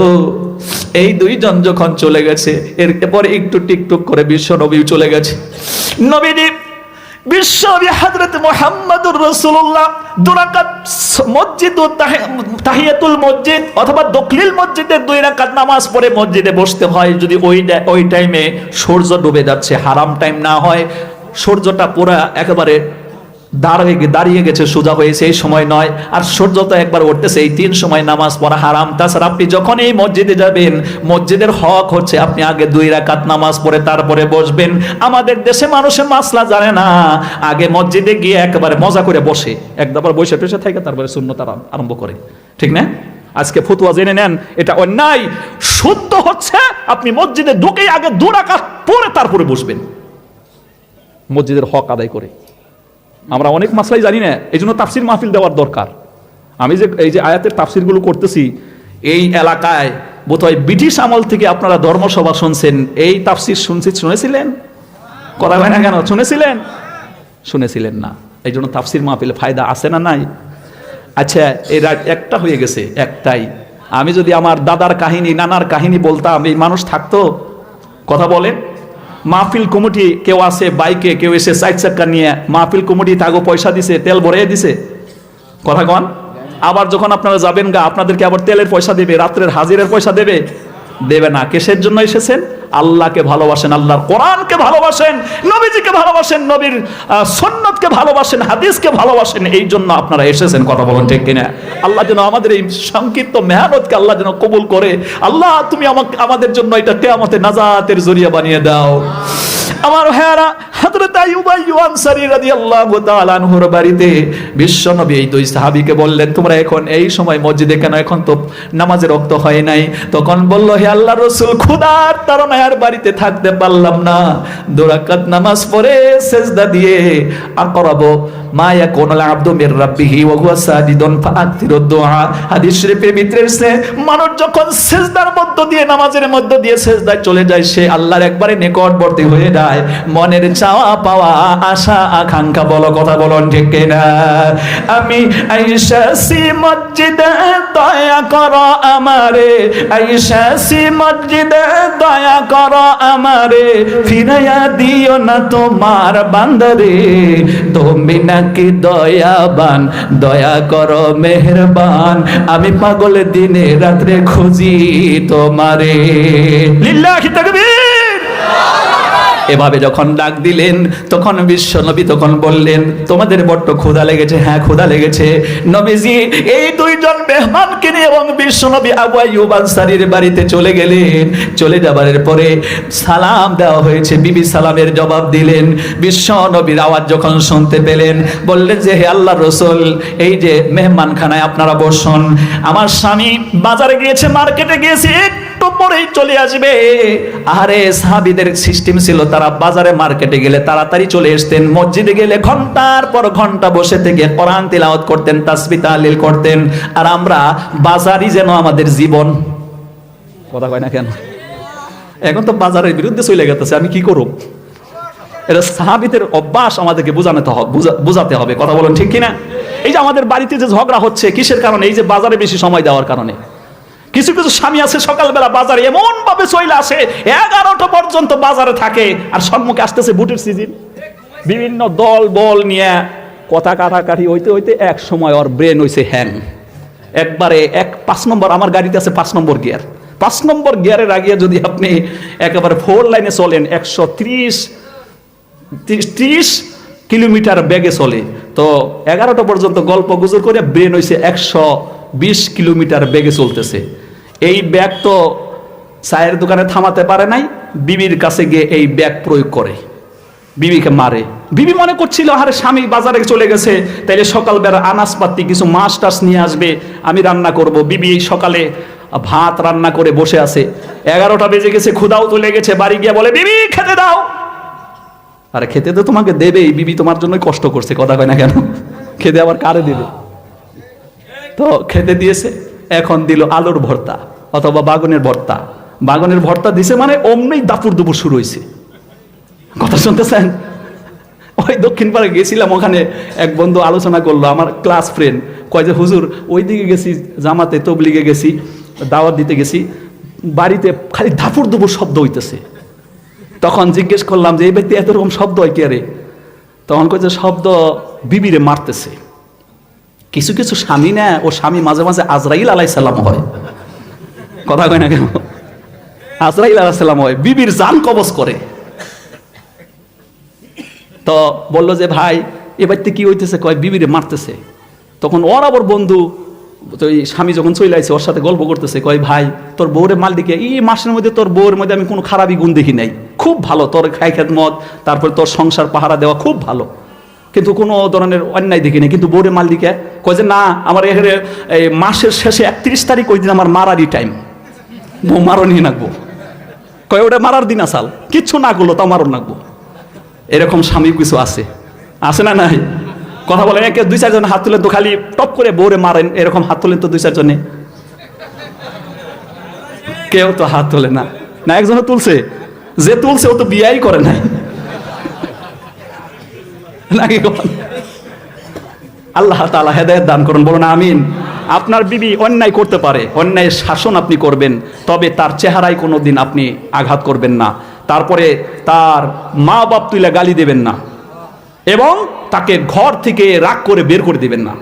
এই 2 জন যখন চলে গেছে, এরপরে একটু টিকটুক করে বিশ্ব নবী চলে গেছে। নবীজি বিশ্বনবী হযরত মুহাম্মদুর রাসূলুল্লাহ 2 রাকাত মসজিদ তাহিয়াতুল মসজিদ অথবা দখলিল মসজিদে 2 রাকাত নামাজ পড়ে মসজিদে বসতে হয় যদি ওই টাইমে সূর্য ডুবে যাচ্ছে, হারাম টাইম না হয়, সূর্যটা পুরা একেবারে দাঁড়িয়ে গেছে, সোজা হয়েছে, এই সময় নয়। আর সূর্য তো একবার উঠতেছে, এই 3 সময় নামাজ পড়া হারাম। তাছাড়া আপনি যখন এই মসজিদে যাবেন, মসজিদের হক হচ্ছে আপনি আগে 2 রাকাত নামাজ পড়ে তারপরে বসবেন। আমাদের দেশে মানুষে মাসলা জানে না, আগে মসজিদে গিয়ে একেবারে মজা করে বসে, একবার বসে টসে থাকে, তারপরে সুন্নত আরম্ভ করে। ঠিক না? আজকে ফতোয়া জেনে নেন, এটা অন্যায়। সত্য হচ্ছে আপনি মসজিদে ঢুকেই আগে 2 রাকাত পড়ে তারপরে বসবেন, মসজিদের হক আদায় করে। আমরা অনেক মাসলাই জানি না, এই জন্য তাফসির মাহফিল দেওয়ার দরকার। আমি যে এই যে আয়াতের তাফসিরগুলো করতেছি, এই এলাকায় বোধহয় ব্রিটিশ আমল থেকে আপনারা ধর্মসভা শুনছেন, এই তাফসির শুনেছিলেন? কথা হয় না কেন? শুনেছিলেন না। এই জন্য তাফসির মাহফিলে ফায়দা আছে না নাই? আচ্ছা, এরা একটা হয়ে গেছে, একটাই। আমি যদি আমার দাদার কাহিনী নানার কাহিনী বলতাম, এই মানুষ থাকতো? কথা বলেন। মাহফিল কমিটি কেউ আছে বাইকে, কেউ এসে 4 চাকা নিয়ে, মাহফিল কমিটি তাগো পয়সা দিছে, তেল ভরিয়ে দিছে। কথা কন। আবার যখন আপনারা যাবেন গা, আপনাদেরকে আবার তেলের পয়সা দেবে, রাত্রের হাজিরের পয়সা দেবে না। কিসের জন্য এসেছেন? আল্লাহকে ভালোবাসেন, আল্লাহর কোরআনকে ভালোবাসেন, নবীজিকে ভালোবাসেন, নবীর সুন্নতকে ভালোবাসেন, হাদিসকে ভালোবাসেন, এই জন্য আপনারা এসেছেন। কথা বলেন ঠিক কিনা? আল্লাহ যেন আমাদের এই সংক্ষিপ্ত মেহনতকে আল্লাহ যেন কবুল করে। আল্লাহ তুমি আমাদের জন্য এটা কিয়ামতে নাজাতের জরিয়া বানিয়ে দাও। আমার ভাইয়ারা, হযরত আইয়ুব আনসারী রাদিয়াল্লাহু তাআলা আনহুর বাড়িতে বিশ্বনবী এই 2 সাহাবীকে বললেন, তোমরা এখন এই সময় মসজিদে কেন? এখন তো নামাজের ওয়াক্ত হয় নাই। তখন বলল, হে আল্লাহর রাসূল, ক্ষুধার তাড়নায় আর বাড়িতে থাকতে পারলাম না, 2 রাকাত নামাজ পড়ে সিজদা দিয়ে আকরাবু মা ইয়াকুনুল আবদু মির রাব্বিহি ওয়া হুয়া সাজিদুন ফাআকতিরুদ দুআ। হাদিস শরীফের ভিতরে এসেছে, মানুষ যখন সিজদার মধ্য দিয়ে, নামাজের মধ্য দিয়ে সিজদায় চলে যায়, সে আল্লাহর একবারে নিকটবর্তী হয়ে যায়। মনের চাওয়া পাওয়া, আশা আকাঙ্ক্ষা, বলো কথা বলুন ঠিক কিনা? আমি আইসাছি মসজিদে, দয়া করো আমারে, আইসাছি মসজিদে, দয়া করো আমারে, ফিরাইয়া দিও না তোমার বান্দারে, তুমি নাকি দয়াবান, দয়া করো মেহেরবান, আমি পাগল দিনে রাত্রে খুঁজি তোমারে। লিল্লাহি তাকবীর। এভাবে যখন ডাক দিলেন তখন বিশ্ব নবী তখন বললেন, তোমাদের বড্ড ক্ষুধা লেগেছে? হ্যাঁ ক্ষুধা লেগেছে। নবীজি এই দুইজন মেহমানকে নিয়ে এবং বিশ্ব নবী আবু আইয়ুব আনসারীর বাড়িতে চলে গেলেন। চলে যাবার পরে সালাম দেওয়া হয়েছে, বিবি সালামের জবাব দিলেন। বিশ্ব নবীর আওয়াজ যখন শুনতে পেলেন বললেন যে, হে আল্লাহর রাসূল, এই যে মেহমানখানায় আপনারা বসুন, আমার স্বামী বাজারে গিয়েছে, মার্কেটে গিয়েছে, একটু পরেই চলে আসবে। আরে সাহাবীদের সিস্টেম ছিল, তারা বাজারে মার্কেটে গেলে তাড়াতাড়ি চলে আসতেন, মসজিদে গেলে ঘন্টার পর ঘন্টা বসে থেকে কোরআন তিলাওয়াত করতেন, তাসবিহ তাহলিল করতেন। আর আমরা বাজারই যেন আমাদের জীবন। কথা কয় না কেন? এখন তো বাজারের বিরুদ্ধে চলে গেছে, আমি কি করব? এটা সাহাবীদের অভ্যাস, আমাদেরকে বোঝাতে হবে। কথা বলেন ঠিক কিনা? এই যে আমাদের বাড়িতে যে ঝগড়া হচ্ছে কিসের কারণে? এই যে বাজারে বেশি সময় দেওয়ার কারণে। কিছু কিছু স্বামী আছে সকালবেলা বাজারে এমন ভাবে চলে আসে, 11টা পর্যন্ত বাজারে থাকে, আর সম্মুখে আসতেছে বুটের সিজন, বিভিন্ন দল বল নিয়ে কথা কাটাকাটি হইতে হইতে এক সময় ওর ব্রেন হইছে হ্যাং। একবারে 5 নম্বর, আমার গাড়িতে আছে 5 নম্বর গিয়ার, 5 নম্বর গিয়ারের আগে যদি আপনি একেবারে 4 লাইনে চলেন, 130 কিলোমিটার বেগে চলে, তো 11টা পর্যন্ত গল্প গুজর করে ব্রেন হইছে 120 কিলোমিটার বেগে চলতেছে। এই ব্যাগ তো চায়ের দোকানে থামাতে পারে নাই, বিবির কাছে গিয়ে এই ব্যাগ প্রয়োগ করে, বিবিকে মারে। বিবি মনে করছিল আরে স্বামী বাজারে চলে গেছে, তাইলে সকালবেলা আনাজপাতি কিছু মাছ টাছ নিয়ে আসবে, আমি রান্না করব। বিবি এই সকালে ভাত রান্না করে বসে আছে, 11টা বেজে গেছে, ক্ষুধাও তো লেগেছে, বাড়ি গিয়ে বলে বিবি খেতে দাও। আরে খেতে তো তোমাকে দেবেই, বিবি তোমার জন্যই কষ্ট করছে, কথা কয় না কেন? খেতে আবার কারে দিবে? তো খেতে দিয়েছে, এখন দিল আলুর ভর্তা অথবা বাগুনের ভর্তা। বাগুনের ভর্তা দিছে মানে অমনি দাপুর দুপুর শুরু হয়েছে। কথা শুনতেছেন? ওই দক্ষিণ পাড়ে গেছিলাম, ওখানে এক বন্ধু আলোচনা করলো, আমার ক্লাস ফ্রেন্ড, কয় যে হুজুর ওইদিকে গেছি, জামাতে তবলিগে গেছি, দাওয়াত দিতে গেছি, বাড়িতে খালি দাপুর দুপুর শব্দ হইতেছে। তখন জিজ্ঞেস করলাম যে এই ব্যক্তি এত রকম শব্দ হয় কে রে? তখন কয় যে শব্দ বিবিরে মারতেছে। কিছু কিছু স্বামী না, ও স্বামী মাঝে মাঝে আজরাইল আলাইহিস সালাম হয়। কথা কয় না কেন? আজরাইল আলাইহিস সালাম হয়, বিবির জান কবজ করে। তো বললো যে ভাই এ বাড়িতে কি হইতেছে? কয় বিবিরে মারতেছে। তখন ওর আবার বন্ধু, তো এই স্বামী যখন চলে আসছে ওর সাথে গল্প করতেছে, কয় ভাই তোর বউরে মাল দিকে এই মাসের মধ্যে তোর বউয়ের মধ্যে আমি কোনো খারাপই গুণ দেখি নাই, খুব ভালো, তোর খাই খেদমত, তারপর তোর সংসার পাহারা দেওয়া খুব ভালো, কিন্তু কোনো ধরনের অন্যায় দেখি নাই। কিন্তু বউরে মাল দিকে কয় যে না, আমার এখানে এই মাসের শেষে 31 তারিখ ওই দিন আমার মারারই টাইম, বউ মারো নিয়ে নাকবো। কয় ওটা মারার দিন আসাল, কিচ্ছু না করলো তাও মারো নাকবো। এরকম স্বামী কিছু আছে, আছে না নাই? কথা বলেন, একে 2-4 জন হাত তুলেন তো, খালি টপ করে বউরে মারেন, এরকম হাত তুলেন তো 2-4 জনে। কেউ তো হাত তোলে না, না একজনে তুলছে, যে তুলছে ও তো বিয়াই করে নাই নাকি? আল্লাহ তাআলা হেদায়েত দান করুন, বলুন আমিন। আপনার বিবি অন্যায় করতে পারে, অন্যায় শাসন আপনি করবেন, তবে তার চেহারায় কোনো দিন আপনি আঘাত করবেন না, তারপরে তার মা বাপ তুইলা গালি দেবেন না, এবং তাকে ঘর থেকে রাগ করে বের করে দিবেন না।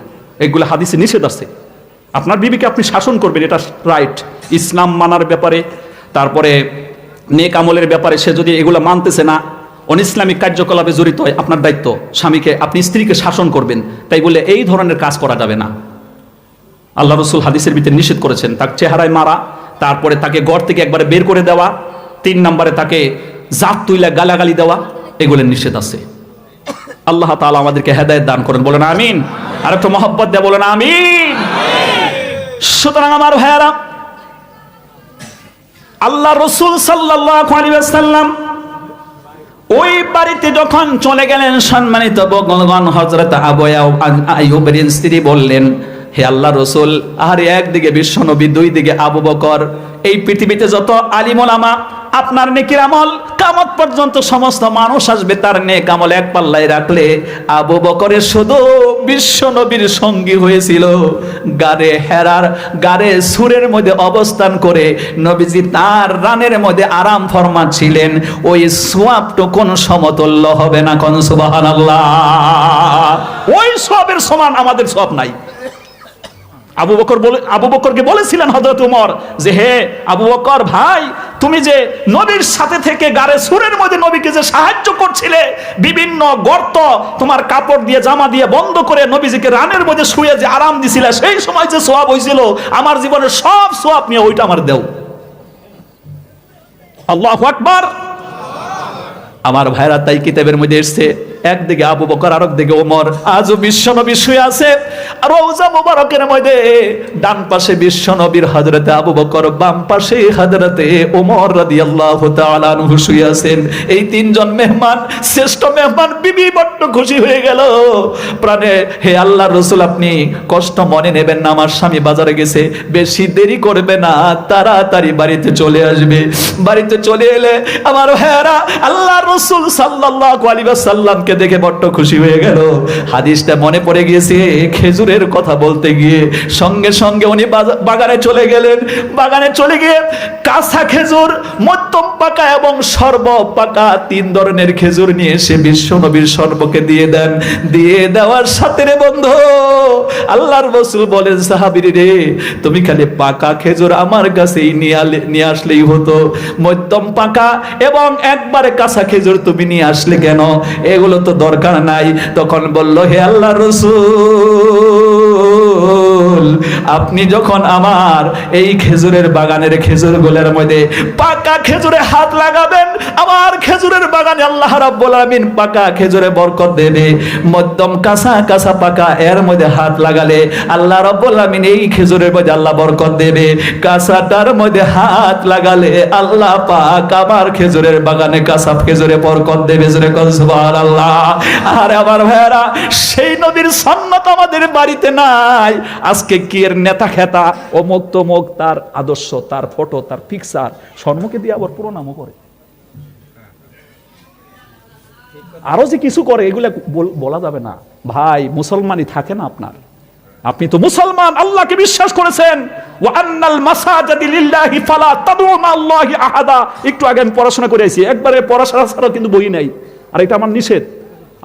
এগুলো হাদিসে নিষেধ আছে। আপনার বিবিকে আপনি শাসন করবেন, এটা রাইট। ইসলাম মানার ব্যাপারে, তারপরে নেক আমলের ব্যাপারে সে যদি এগুলো মানতেছে না, অনিসলামিক কার্যকলাপে জড়িত হয়, আপনার দায়িত্ব স্বামীকে, আপনি স্ত্রীকে শাসন করবেন। তাই বলে এই ধরনের কাজ করা যাবে না। আল্লাহ রসুল হাদিসের ভিতরে নিষেধ করেছেন তার চেহারায় মারা, তারপরে তাকে ঘর থেকে একবারে বের করে দেওয়া, 3 নম্বরে তাকে জাত তুইলা গালাগালি দেওয়া, এগুলোর নিষেধ আছে। আল্লাহ তাআলা আমাদেরকে হেদায়েত দান করেন, বলেন আমিন। আর একটু মহব্বত দিয়ে বলেন আমিন। সুতরাং আমার ভাইয়ারা, আল্লাহ রসুল সাল্লাল্লাহু আলাইহি ওয়াসাল্লাম ওই বাড়িতে যখন চলে গেলেন, সম্মানিত বন্ধুগণ, হযরত আবু আইয়ুবের স্ত্রী বললেন, হে আল্লাহ রসুল, আর একদিকে বিশ্বনবী, 2 দিকে আবু বকর, এই পৃথিবীতে যত আলিম ওলামা আপনার নেকির আমল কিয়ামত পর্যন্ত সমস্ত মানুষ আসবে, তার নেক আমল এক পাল্লায় রাখলে আবু বকরের শুধু বিশ্বনবীর সঙ্গী হয়েছিল। গারে হেরার গারে সুরের মধ্যে অবস্থান করে নবীজি তার রানের মধ্যে আরাম ফরমাচ্ছিলেন, ওই সওয়াবটা কোন সমতুল্য হবে না? কোন সুবহানাল্লাহ। ওই সওয়াবের সমান আমাদের সওয়াব নাই। আবু বকরকে বলেছিলেন হযরত ওমর যে, হে আবু বকর ভাই, তুমি যে নবীর সাথে থেকে গারে সুরের মধ্যে নবীকে যে সাহায্য করছিলে, বিভিন্ন গর্ত তোমার কাপড় দিয়ে জামা দিয়ে বন্ধ করে নবীজিকে রানের মধ্যে শুয়ে যে আরাম দিছিলে, সেই সময় যে সওয়াব হয়েছিল, আমার জীবনের সব সওয়াব নিয়ে ওইটা আমার দেও। আল্লাহু আকবার। আমার ভাইরা, তাই কিতাবের মধ্যে এসেছে, একদিকে আবু বকর আর একদিকে ওমর। আজও বিশ্বনবী শুয়ে আছে আর রওজা মুবারকের মধ্যে ডান পাশে বিশ্বনবীর হযরতে আবু বকর, বাম পাশে হযরতে ওমর রাদিয়াল্লাহু তাআলা আনহু শুয়ে আছেন। এই তিনজন মেহমান, শ্রেষ্ঠ মেহমান, বিবি বড্ড খুশি হয়ে গেল প্রাণে। হে আল্লাহর রাসূল, আপনি কষ্ট মনে নেবেন না, আমার স্বামী বাজারে গেছে, বেশি দেরি করবে না, তাড়াতাড়ি বাড়িতে চলে আসবে। বাড়িতে চলে এলে আমার ভাইরা, আল্লাহর রাসূল সাল্লাল্লাহু আলাইহি ওয়াসাল্লামকে দেখে বড্ড খুশি হয়ে গেল। হাদিসটা মনে পড়ে গিয়েছে খেজুরের কথা বলতে গিয়ে, সঙ্গে সঙ্গে উনি বাগানে চলে গেলেন। বাগানে চলে গিয়ে কাঁচা খেজুর, মধ্যম পাকা এবং সর্ব পাকা, তিন ধরনের খেজুর নিয়ে এসে বিশ্বনবীর সর্বকে দিয়ে দেন। দিয়ে দেওয়ার সাথে রে বন্ধু, আল্লাহর রাসূল বলেন, সাহাবীরে রে, তুমি খালি পাকা খেজুর আমার কাছেই নিয়ে আসলেই হতো, মধ্যম পাকা এবং একবারে কাঁচা খেজুর তুমি নিয়ে আসলে কেন? এগুলো তো দরকার নাই। তখন বলল, হে আল্লাহর রাসূল, আপনি যখন আমার এই খেজুরের বাগানের খেজুরগুলোর মধ্যে পাকা খেজুরে হাত লাগাবেন, আমার খেজুরের বাগানে আল্লাহ রাব্বুল আলামিন পাকা খেজুরে বরকত দেবে। মধ্যম কাঁচা কাঁচা পাকা এর মধ্যে হাত লাগালে আল্লাহ রাব্বুল আলামিন এই খেজুরের মধ্যে আল্লাহ বরকত দেবে। কাঁচাটার মধ্যে হাত লাগালে আল্লাহ পাক আমার খেজুরের বাগানে কাঁচা খেজুরে বরকত দেবে। জোরে বল সুবহানাল্লাহ। আর আমার ভাইরা, সেই নবীর সুন্নাত আমাদের বাড়িতে নাই। আজকে কি এর নেতা খেতা, অমুক তমুক, তার আদর্শ, তার ফটো, তার পিকচার সম্মুখে দিয়ে আবার পুরো নামও করে, আরো যে কিছু করে, এগুলা বলা যাবে না ভাই। মুসলমানই থাকে না আপনার, আপনি তো মুসলমান, আল্লাহকে বিশ্বাস করেছেন। ওয়া আন্নাল মাসাজিদা লিল্লাহি ফালা তাদউ মা'আল্লাহি আহাদা। একটু আগে আমি পড়াশোনা করে আইছি, একবারে পড়াশোনা ছাড়া কিন্তু বই নাই, আর এটা আমার নিষেধ।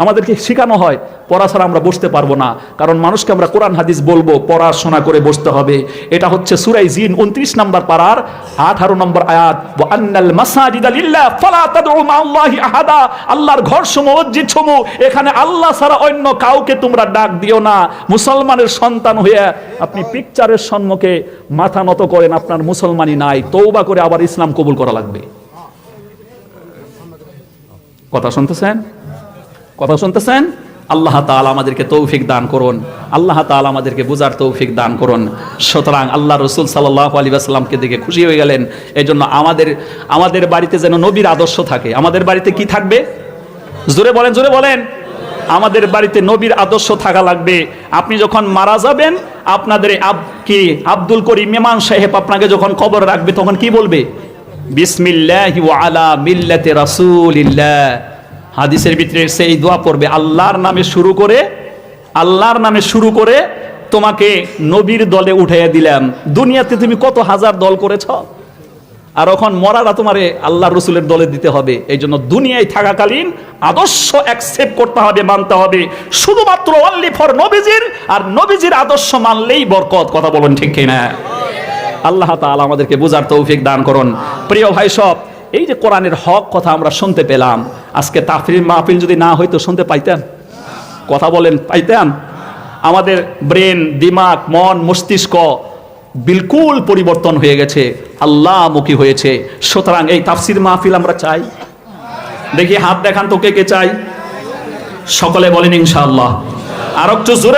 আমাদেরকে শেখানো হয় পড়া ছাড়া আমরা বসতে পারবো না, কারণ মানুষকে আমরা কোরআন হাদিস বলবো, পড়াশোনা করে বসতে হবে। এটা হচ্ছে সূরা জিন 29 নম্বর পারার 18 নম্বর আয়াত। ওয়া আন্নাল মাসাজিদা লিল্লাহ ফালা তাদউ মা'আল্লাহি আহাদা। আল্লাহর ঘরসমূহ, মসজিদসমূহ, এখানে আল্লাহ ছাড়া অন্য কাউকে তোমরা ডাক দিও না। মুসলমানের সন্তান হয়ে আপনি পিকচারের সম্মুখে মাথা নত করেন, আপনার মুসলমানই নাই। তওবা করে আবার ইসলাম কবুল করা লাগবে। কথা শুনতেছেন? কথা শুনতেছেন? আল্লাহ তাআলা আমাদেরকে তৌফিক দান করুন, আল্লাহ তাআলা আমাদেরকে বুঝার তৌফিক দান করুন। সুতরাং আল্লাহ রাসূল সাল্লাল্লাহু আলাইহি ওয়াসাল্লামকে দেখে খুশি হয়ে গেলেন। এজন্য আমাদের বাড়িতে যেন নবীর আদর্শ থাকে। আমাদের বাড়িতে কি থাকবে? জোরে বলেন, জোরে বলেন। আমাদের বাড়িতে নবীর আদর্শ থাকা লাগবে। আপনি যখন মারা যাবেন, আপনাদের আব্দুল করিম ইমাম সাহেব আপনাকে যখন কবর রাখবে, তখন কি বলবে? বিসমিল্লাহি ওয়া আলা মিল্লাতি রাসূলিল্লাহ। হাদিসের ভিতরে সেই দোয়া পড়বে, আল্লাহর নামে শুরু করে তোমাকে নবীর দলে উঠাইয়া দিলাম। দুনিয়াতে তুমি কত হাজার দল করেছ, আর এখন মরারা তোমারে আল্লাহর রাসূলের দলে দিতে হবে। এই জন্য দুনিয়ায় থাকাকালীন আদর্শ অ্যাকসেপ্ট করতে হবে, মানতে হবে, শুধুমাত্র অনলি ফর নবীজির। আর নবীজির আদর্শ মানলেই বরকত। কথা বলুন ঠিক কিনা? আল্লাহ তাআলা আমাদেরকে বুঝার তৌফিক দান করুন। প্রিয় ভাই সব, এই যে কোরআনের হক কথা আমরা শুনতে পেলাম, আজকে তাফসীর মাহফিল যদি না হইতো শুনতে পাইতেন? কথা বলেন, পাইতেন? আমাদের ব্রেন, দিমাগ, মন, মস্তিষ্ক বিলকুল পরিবর্তন হয়ে গেছে, আল্লাহমুখী হয়েছে। সুতরাং এই তাফসীর মাহফিল আমরা চাই। দেখি হাত দেখান তো কে কে চাই? সকলে বলেন ইনশাআল্লাহ। আর একটু জোরে